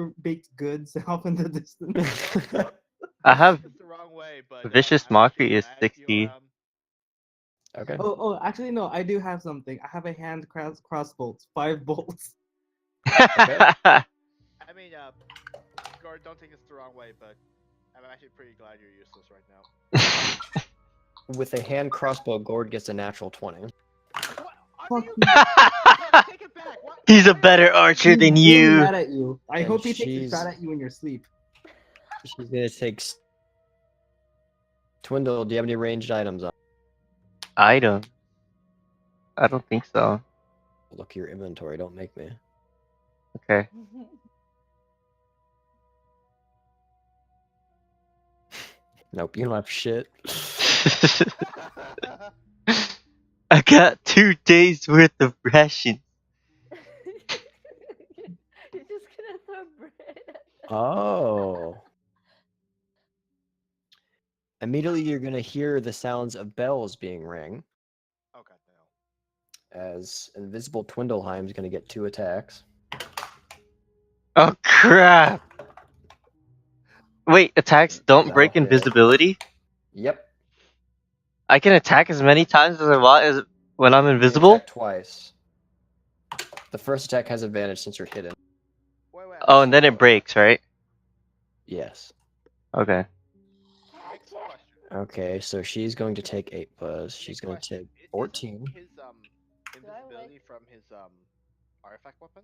goods off in the distance? I have it's the wrong way, but Vicious I Mockery actually- is I asked you, 60. Okay. Oh, actually, no, I do have something. I have a hand crossbolts, 5 bolts. I mean, Gord, don't take this the wrong way, but I'm actually pretty glad you're useless right now. With a hand crossbow, Gord gets a natural 20. What? Fuck You... you. Take it back. What? He's a Why- better archer He's than really you. mad at you. I And hope he takes a she's- shot at you in your sleep. She's gonna take. Twindle, do you have any ranged items on? Item. I don't think so. Look at your inventory. Don't make me. Okay. Nope, you don't have shit. I got 2 days worth of rations. You're just gonna throw bread at them. Oh. Immediately, you're gonna hear the sounds of bells being rang Oh god, no. as Invisible Twindleheim's gonna get 2 attacks. Oh crap! Wait, attacks don't break That'll hit. invisibility? Yep. I can attack as many times as I want as when I'm You invisible? attack twice. The first attack has advantage since you're hidden. Wait. Oh, and then it breaks, right? Yes. Okay. Next question. Okay, so she's going to take 8 plus. Hey, She's going to question, take 14. His invisibility from his artifact weapon?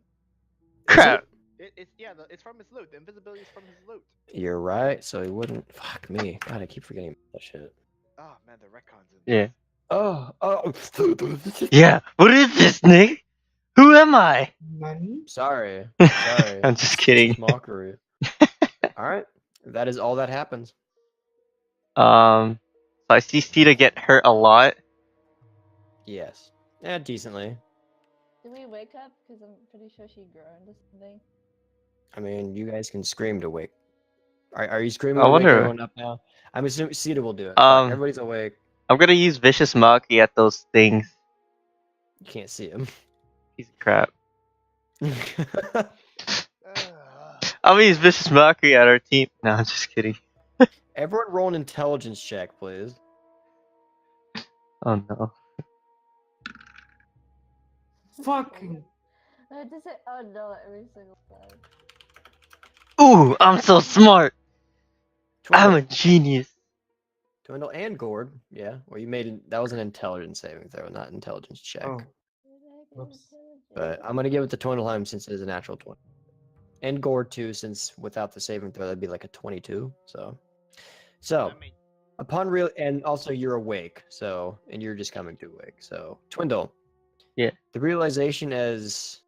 Is Crap. it? It's yeah, it's from his loot. The invisibility is from his loot. You're right. So he wouldn't. Fuck me. God, I keep forgetting that shit. Oh man, the retcons in Yeah. this. Oh. Yeah. What is this, Nick? Who am I? Money? Sorry. Sorry. I'm just It's kidding. just mockery. All right. That is all that happens. So I see Sita get hurt a lot. Yes. Yeah, decently. Do we wake up? Because I'm pretty sure she groaned or something. I mean, you guys can scream to wake. Are you screaming I to wake wonder. everyone up now? I'm assuming Sita will do it. Fuck, everybody's awake. I'm gonna use vicious mockery at those things. You can't see him. Piece of crap. Ugh. I'm gonna use vicious mockery at our team. No, I'm just kidding. Everyone roll an intelligence check, please. Oh no. Fucking. I had to say, oh no, every single time. Ooh, I'm so smart. I'm a Twindle. genius. Twindle and Gord. Yeah. Well, you made that was an intelligence saving throw, not intelligence check. Oh, Where did I get whoops. But intelligence? I'm gonna give it to Twindleheim since it is a natural 20. And Gord too, since without the saving throw that'd be like a 22. So I mean, upon real and also you're awake, so and you're just coming to awake. So Twindle. Yeah. The realization is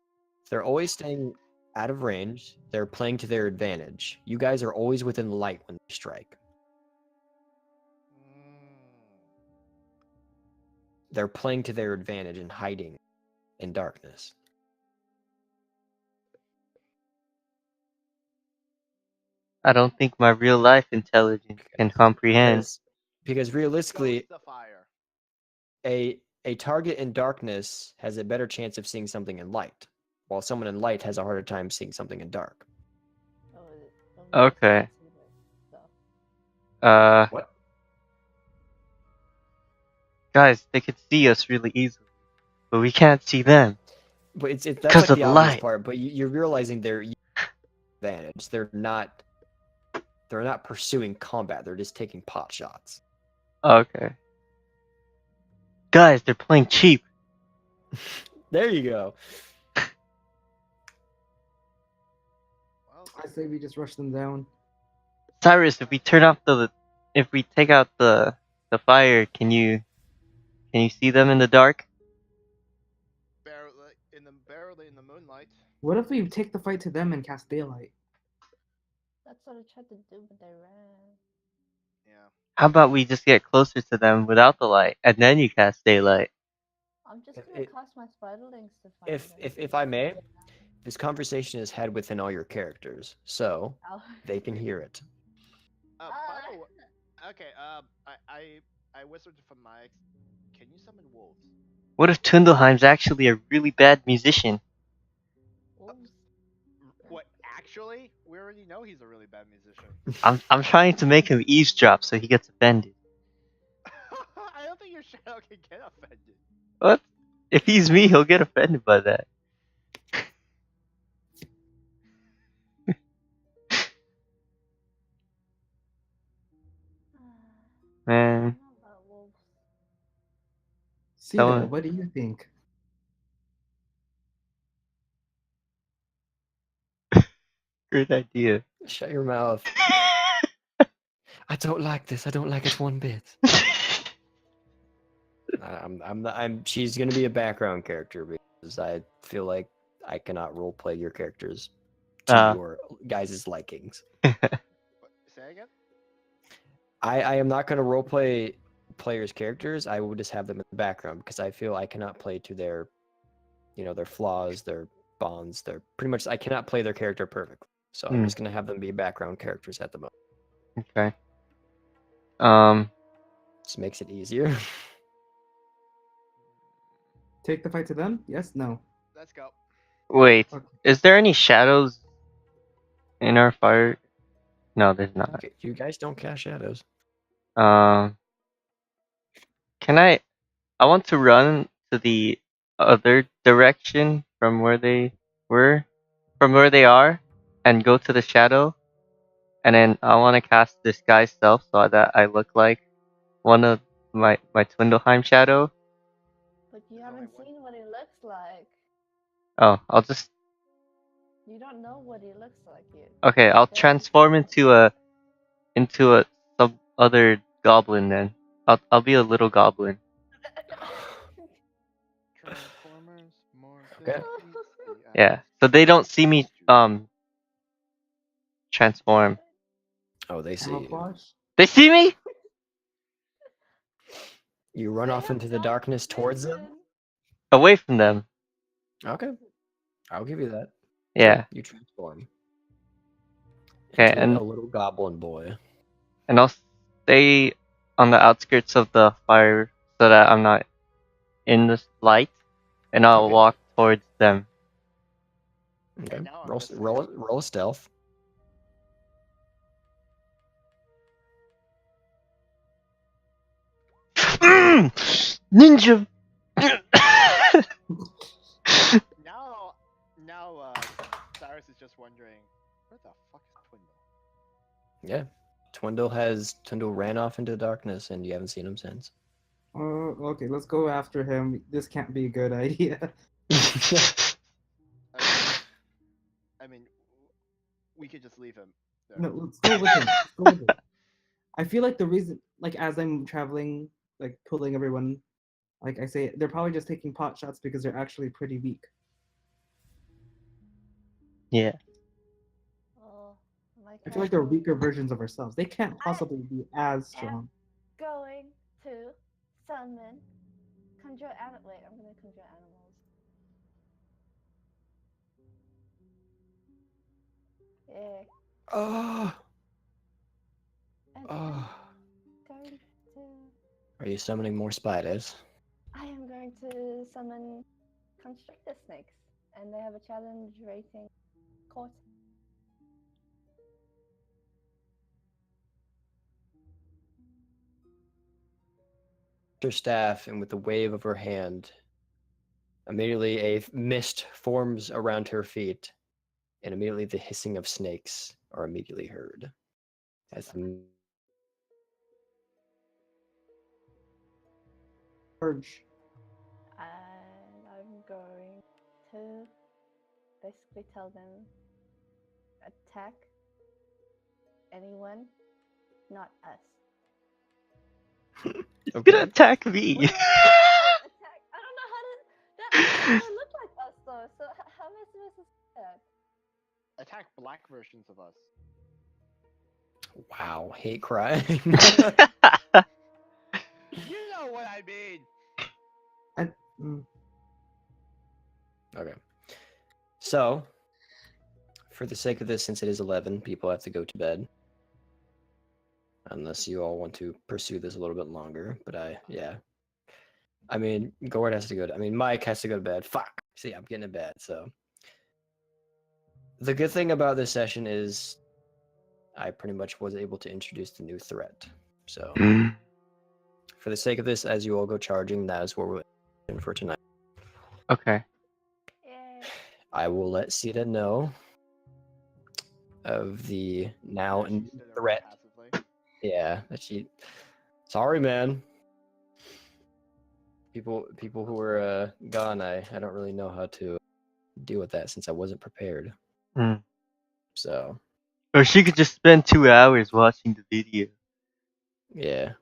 they're always staying out of range. They're playing to their advantage. You guys are always within light when they strike. They're playing to their advantage and hiding in darkness. I don't think my real life intelligence can comprehend. Because realistically, ghost the fire. a target in darkness has a better chance of seeing something in light, while someone in light has a harder time seeing something in dark. Oh, Okay. So. What? Guys, they could see us really easily, but we can't see them. But that's 'Cause like of the the obvious light. part. But you're realizing they're advantage. They're not pursuing combat. They're just taking pot shots. Okay. Guys, they're playing cheap. There you go. Well, I say we just rush them down. Cyrus, if we take out the fire, can you see them in the dark? barely in the moonlight. What if we take the fight to them and cast daylight? That's what I tried to do, but they ran. Yeah. How about we just get closer to them without the light, and then you cast daylight? I'm just If gonna it- cast my spiderlings to find them. If I may, this conversation is had within all your characters, so Ow. they can hear it. By Ah. the way, okay. I whispered from Mike. Can you summon wolves? What if Tundleheim's actually a really bad musician? Wolves. What? Actually, we already know he's a really bad musician. I'm trying to make him eavesdrop so he gets offended. I don't think your shadow can get offended. What? If he's me, he'll get offended by that. I Man, don't know about wolves. Sita, Someone- what do you think? great idea. Shut your mouth. I don't like this. I don't like it one bit. She's gonna be a background character because I feel like I cannot roleplay your characters to your guys' likings. Say again. I am not gonna roleplay players' characters. I will just have them in the background because I feel I cannot play to their, their flaws, their bonds, their pretty much. I cannot play their character perfectly. So I'm just gonna have them be background characters at the moment. Okay. Just makes it easier. Take the fight to them? Yes? No? Let's go. Wait. Okay. Is there any shadows in our fire? No, there's not. Okay, you guys don't cast shadows. Can I want to run to the other direction from where they are, and go to the shadow, and then I want to cast disguise self so that I look like one of my Twindleheim shadow. But you There's only haven't one. seen what it looks like. Oh, I'll just You don't know what he looks like yet. okay. I'll transform into a some other goblin then. I'll be a little goblin. Transformers more Okay. Yeah. So they don't see me transform. Oh, they see you. Camouflage. They see me? You run They off have into the dark darkness towards them. vision. Away from them. Okay, I'll give you that. Yeah. So you transform Okay, into and a little goblin boy. I'll stay on the outskirts of the fire so that I'm not in the light, and I'll Okay. walk towards them. Okay. now I'm Roll a stealth. Ninja. Now, Cyrus is just wondering, where the fuck is Twindle? Yeah. Twindle ran off into the darkness, and you haven't seen him since. Okay, let's go after him. This can't be a good idea. I mean, we could just leave him. there. No, let's go with him. Let's go with him. I feel like the reason, like, as I'm traveling, like, pulling everyone, like I say, they're probably just taking pot shots because they're actually pretty weak. Yeah. Oh, my I feel like they're castle weaker versions of ourselves. They can't possibly be as strong. going to summon conjure animals. Wait, I'm gonna conjure animals. Yeah. Oh. And Oh. I'm going to. Are you summoning more spiders? I am going to summon constrictor snakes, and they have a challenge rating court. Her staff, and with a wave of her hand, immediately a mist forms around her feet, and immediately the hissing of snakes are immediately heard. As the Urge. And I'm going to basically tell them attack anyone, not us. It's gonna attack me. Attack. I don't know how to. That they look like us though. So how am I supposed to say that? Attack black versions of us. wow, hate crime. You know what I mean. Okay. So, for the sake of this, since it is 11, people have to go to bed. Unless you all want to pursue this a little bit longer. But yeah. I mean, Gord has to go to, Mike has to go to bed. Fuck. See, I'm getting to bed, so. The good thing about this session is I pretty much was able to introduce the new threat. So, for the sake of this, as you all go charging, that is where we're in for tonight. Okay. Yay. I will let Sita know of the now She stood around threat. passively. Yeah, that she. Sorry, man. People who were gone, I don't really know how to deal with that since I wasn't prepared. Mm. So Or she could just spend 2 hours watching the video. yeah,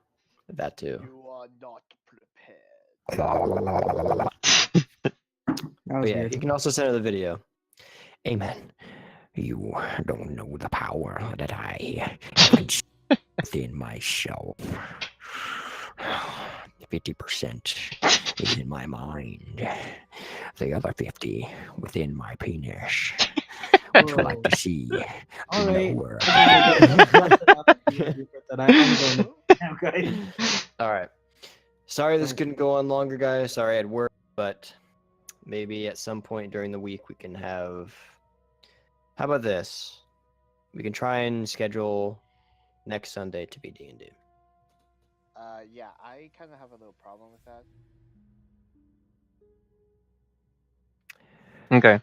that too. You are not prepared. That was But yeah, weird. you can also send her the video. Amen. You don't know the power that I have within myself. 50% is in my mind. The other 50 within my penis. Would you like to see? All right. Nowhere. I'm going now, guys. All right. Sorry this couldn't go on longer, guys. Sorry I had work, but maybe at some point during the week we can have. How about this? We can try and schedule next Sunday to be D&D. Yeah, I kind of have a little problem with that. Okay.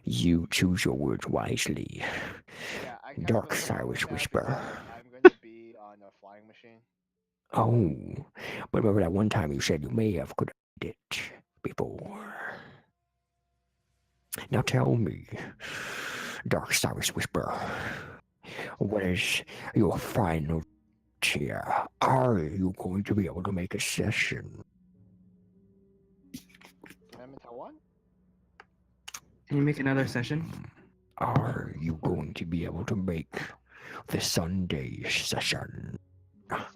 You choose your words wisely. Yeah, I kind Dark of have a problem Cyrus with that Whisper. because I'm going to be on a flying machine. Oh, but remember that one time you said you may have could have did it before. Now tell me, Dark Cyrus Whisper, what is your final cheer? Are you going to be able to make a session? Elemental 1? Can you make another session? Are you going to be able to make the Sunday session?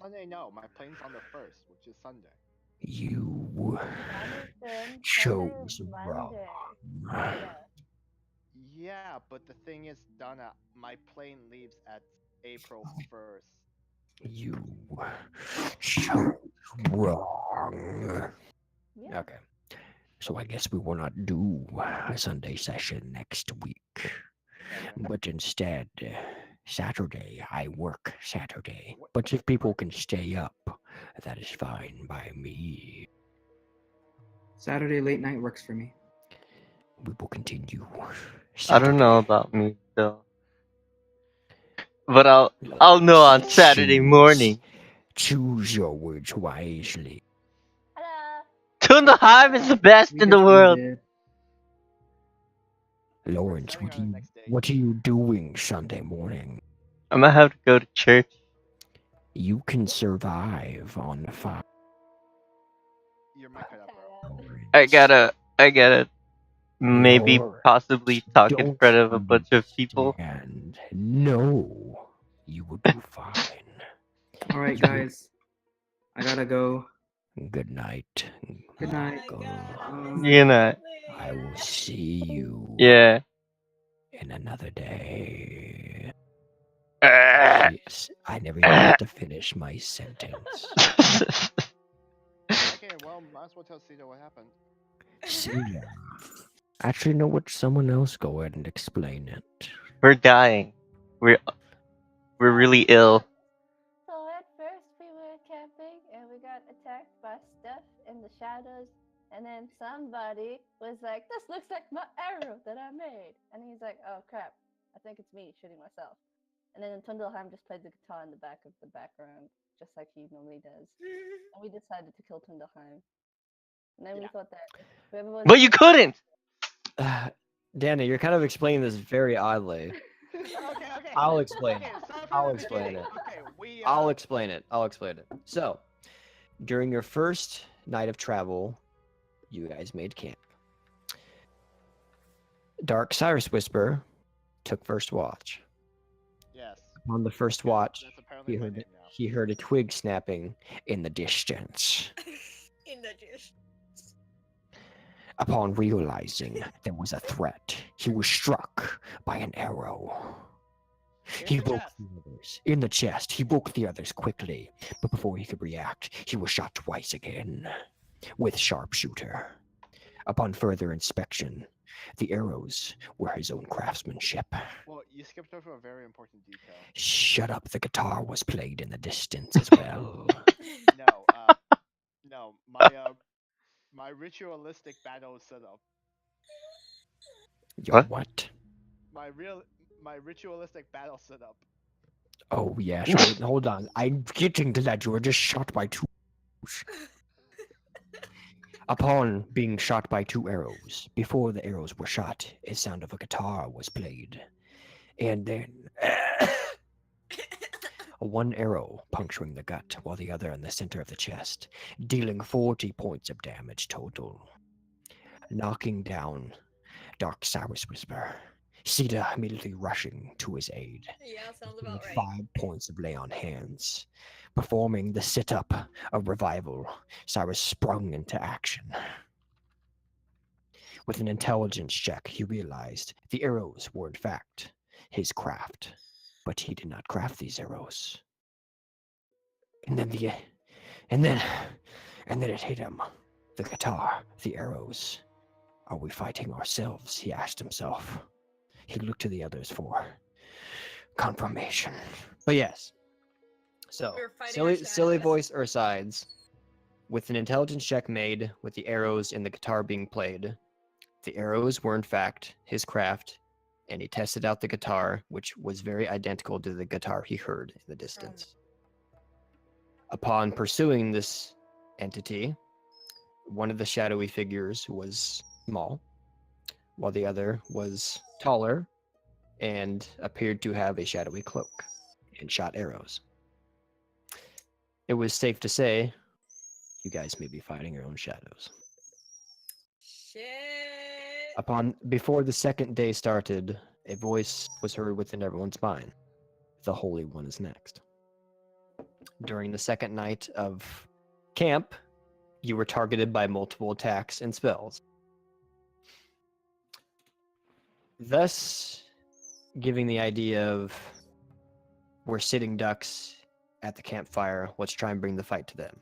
Sunday, no. My plane's on the 1st, which is Sunday. You Jonathan, Sunday chose is wrong. Monday. Yeah. Yeah, but the thing is, Donna, my plane leaves at April 1st. You chose wrong. Yeah. Okay. So I guess we will not do a Sunday session next week. Okay. But instead, Saturday, I work Saturday. What- But if people can stay up, that is fine by me. Saturday late night works for me. We will continue. I don't know Saturday. about me though, but I'll know on Saturday morning. Choose your words wisely. Hello. Tundelheim is the best We in can the see world. it. Lawrence, starting on the next day. what are you doing Sunday morning? I'm gonna have to go to church. You can survive on the fire. Your mic cut out, bro. I gotta maybe Lawrence, possibly talk in don't front of a bunch of people. understand. No, you will do fine. All right, guys. I gotta go. Good night. Good night. Michael. You know, I will see you yeah. in another day. Ah. Yes, I never even got to finish my sentence. Okay, well, might as well tell Cedar what happened. Celia. Actually, no, what? Someone else go ahead and explain it. We're dying. We're really ill. So at first we were camping and we got attacked by stuff in the shadows. And then somebody was like, "This looks like my arrow that I made." And he's like, "Oh crap, I think it's me shooting myself." And then Tundleheim just played the guitar in the back of the background, just like he normally does. And we decided to kill Tundleheim. And then we Yeah. thought that whoever was But you couldn't. Danny, you're kind of explaining this very oddly. Okay. I'll explain Okay, it. start from I'll the explain beginning. it. Okay, we. I'll explain it. So, during your first night of travel, you guys made camp. Dark Cyrus Whisper took first watch. Yes. On the first because watch, That's apparently my name now. he heard a twig snapping in the distance. In the dish. Upon realizing there was a threat, he was struck by an arrow. He woke the others in the chest. He woke the others quickly, but before he could react, he was shot twice again with sharpshooter. Upon further inspection, the arrows were his own craftsmanship. Well, you skipped over a very important detail. Shut up, the guitar was played in the distance as well. No, my ritualistic battle setup. Your What? what? My ritualistic battle setup. Oh, yeah, sure. Hold on. I'm getting to that. You were just shot by two. Upon being shot by two arrows, before the arrows were shot, a sound of a guitar was played. And then one arrow puncturing the gut, while the other in the center of the chest, dealing 40 points of damage total. Knocking down Dark Cyrus Whisper. Sita immediately rushing to his aid. Yeah, sounds With about right. 5 points of lay on hands. Performing the sit-up of revival, Cyrus sprung into action. With an intelligence check, he realized the arrows were in fact his craft, but he did not craft these arrows. And then it hit him. The guitar, the arrows. Are we fighting ourselves? He asked himself. He looked to the others for confirmation. But yes. So, We were fighting our silly shadows. voice Ursides, with an intelligence check made, with the arrows in the guitar being played. The arrows were in fact his craft, and he tested out the guitar, which was very identical to the guitar he heard in the distance. Upon pursuing this entity, one of the shadowy figures was small, while the other was taller and appeared to have a shadowy cloak and shot arrows. It was safe to say you guys may be fighting your own shadows. Shit. Before the second day started, a voice was heard within everyone's mind. The Holy One is next. During the second night of camp, you were targeted by multiple attacks and spells, thus giving the idea of we're sitting ducks at the campfire, let's try and bring the fight to them.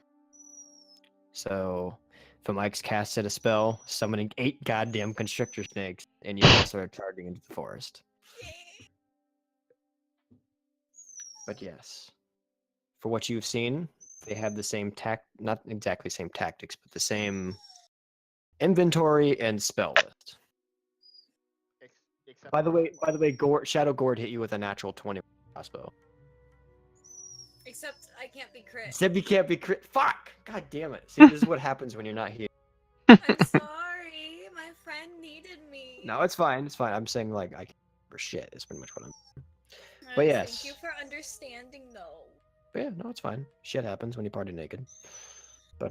So Famike's casted a spell summoning 8 goddamn constrictor snakes, and you all started charging into the forest. But yes, for what you've seen, they have the same not exactly same tactics, but the same inventory and spell list. Except By the for- way, Shadow Gord hit you with a natural 20 crossbow. Except I can't be crit. Except you can't be crit. Fuck! God damn it! See, this is what happens when you're not here. I'm sorry. My friend needed me. No, it's fine. It's fine. I'm saying like I can't for shit. It's pretty much what I'm. But Thank yes. you for understanding, though. But yeah, no, it's fine. Shit happens when you party naked. But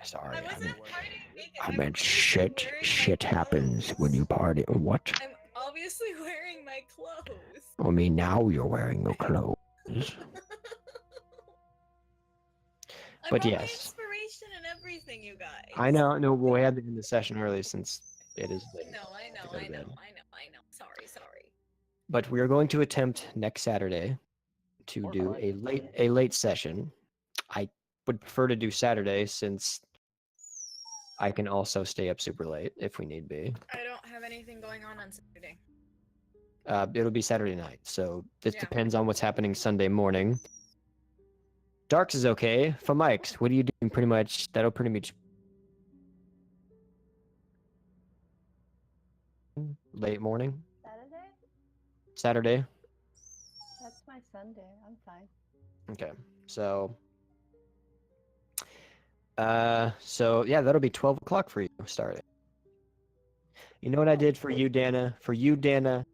sorry. I wasn't partying naked. I I'm meant obviously shit. wearing my Shit happens when you clothes. party. What? I'm obviously wearing my clothes. I mean, now you're wearing your clothes. I But brought my yes. inspiration and everything, you guys. I know. No, we had to end the session early since it is late. No, I know. to go to bed. Sorry. But we are going to attempt next Saturday to Or do Friday. a late session. I would prefer to do Saturday since I can also stay up super late if we need be. I don't have anything going on Saturday. It'll be Saturday night, so this Yeah. depends on what's happening Sunday morning. Darks is okay. For Mike's, what are you doing? Pretty much, that'll pretty much late morning, Saturday? Saturday. That's my Sunday. I'm fine. Okay, so yeah, that'll be 12 o'clock for you starting. You know what I did for you, Dana? For you, Dana,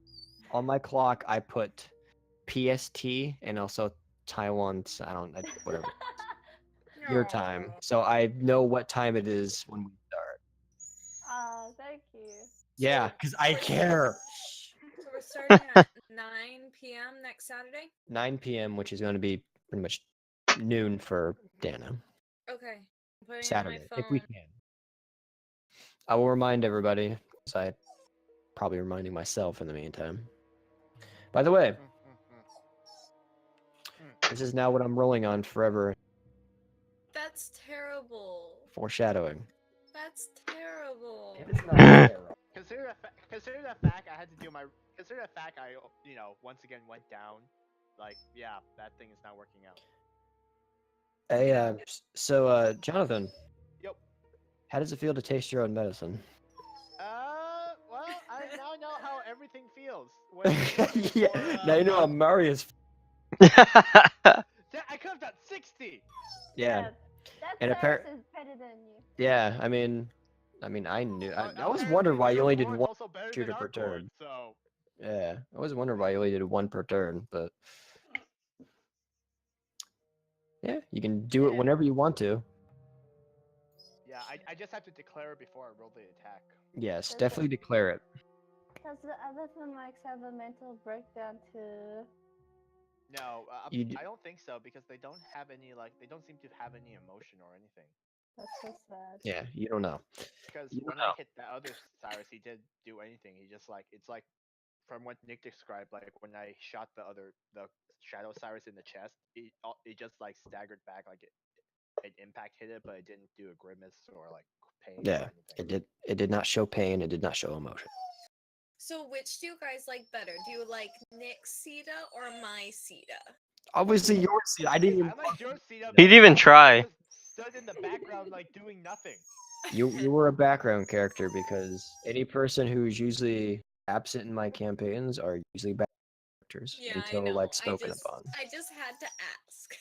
on my clock I put PST and also Taiwan's. Whatever your time, so I know what time it is when we start. Oh, thank you. Yeah, because I care. So we're starting at 9 p.m. next Saturday? 9 p.m., which is going to be pretty much noon for Dana. Okay. I'm putting Saturday, it on my if phone. we can. I will remind everybody, because I probably reminding myself in the meantime. By the way, this is now what I'm rolling on forever. That's terrible. Foreshadowing. That's terrible. It's not terrible. Consider the fact I had to do my. Consider the fact I once again went down. Like yeah, that thing is not working out. Hey, so Jonathan. Yep. How does it feel to taste your own medicine? Well, I now know how everything feels. When Yeah, now you know how Marius. I could have done 60. Yeah, That And Cyrus is better than you. yeah. I mean, I knew. I was Apparently wondering why you only did Dark Lord's one also better shooter than per Dark Lord, turn. So Yeah, I was wondering why you only did one per turn, but yeah, you can do it Yeah. whenever you want to. yeah, I just have to declare it before I roll the attack. Yes, Does definitely declare it. Does the other mics have a mental breakdown too? No, You I don't think so because they don't have any they don't seem to have any emotion or anything. That's so sad. Yeah, you don't know. Because You don't when I know. hit that other Cyrus, he didn't do anything. He just it's like from what Nick described, like when I shot the Shadow Cyrus in the chest, it just staggered back, like it impact hit it, but it didn't do a grimace or pain Yeah, or anything. it did not show pain. It did not show emotion. So which do you guys like better? Do you like Nick's Sita or my Sita? Obviously, yours. I didn't even. I like your setup. He didn't even try. Just stood in the background doing nothing. You were a background character because any person who's usually absent in my campaigns are usually background characters Yeah, until I know. spoken upon. I just had to ask.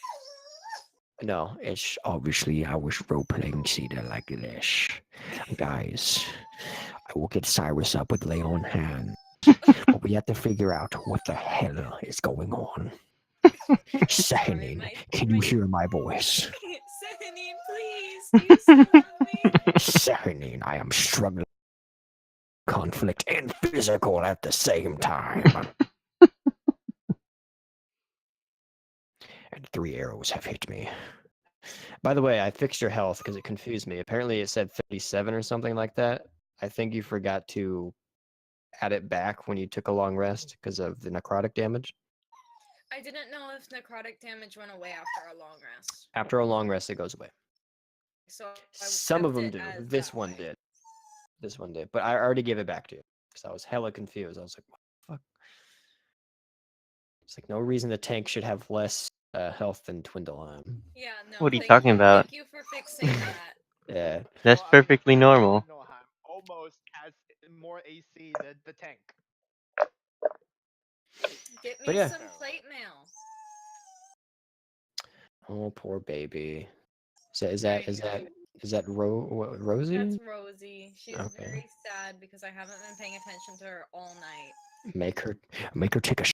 No, it's obviously I was role playing Cedar like this. Guys, I will get Cyrus up with lay on hands, but we have to figure out what the hell is going on. Sahanin, my- can you my- hear my voice? Sehanine, please, do you still love me? Sahanin, I am struggling with conflict and physical at the same time. And 3 arrows have hit me. By the way, I fixed your health because it confused me. Apparently it said 37 or something like that. I think you forgot to add it back when you took a long rest because of the necrotic damage. I didn't know if necrotic damage went away after a long rest. After a long rest, it goes away. So I Some of kept them it do. as This that one way. did. This one did. But I already gave it back to you because I was hella confused. I was like, what the fuck? It's like no reason the tank should have less health than Twindleheim. Yeah, no. What are you thank talking about? Thank you for fixing that. Yeah. That's Well, perfectly normal. Noheim almost has more AC than the tank. Get me But yeah. some plate mail. Oh, poor baby. Is There that you that Rosie? That's Rosie. She's Okay. very sad because I haven't been paying attention to her all night. Make her take a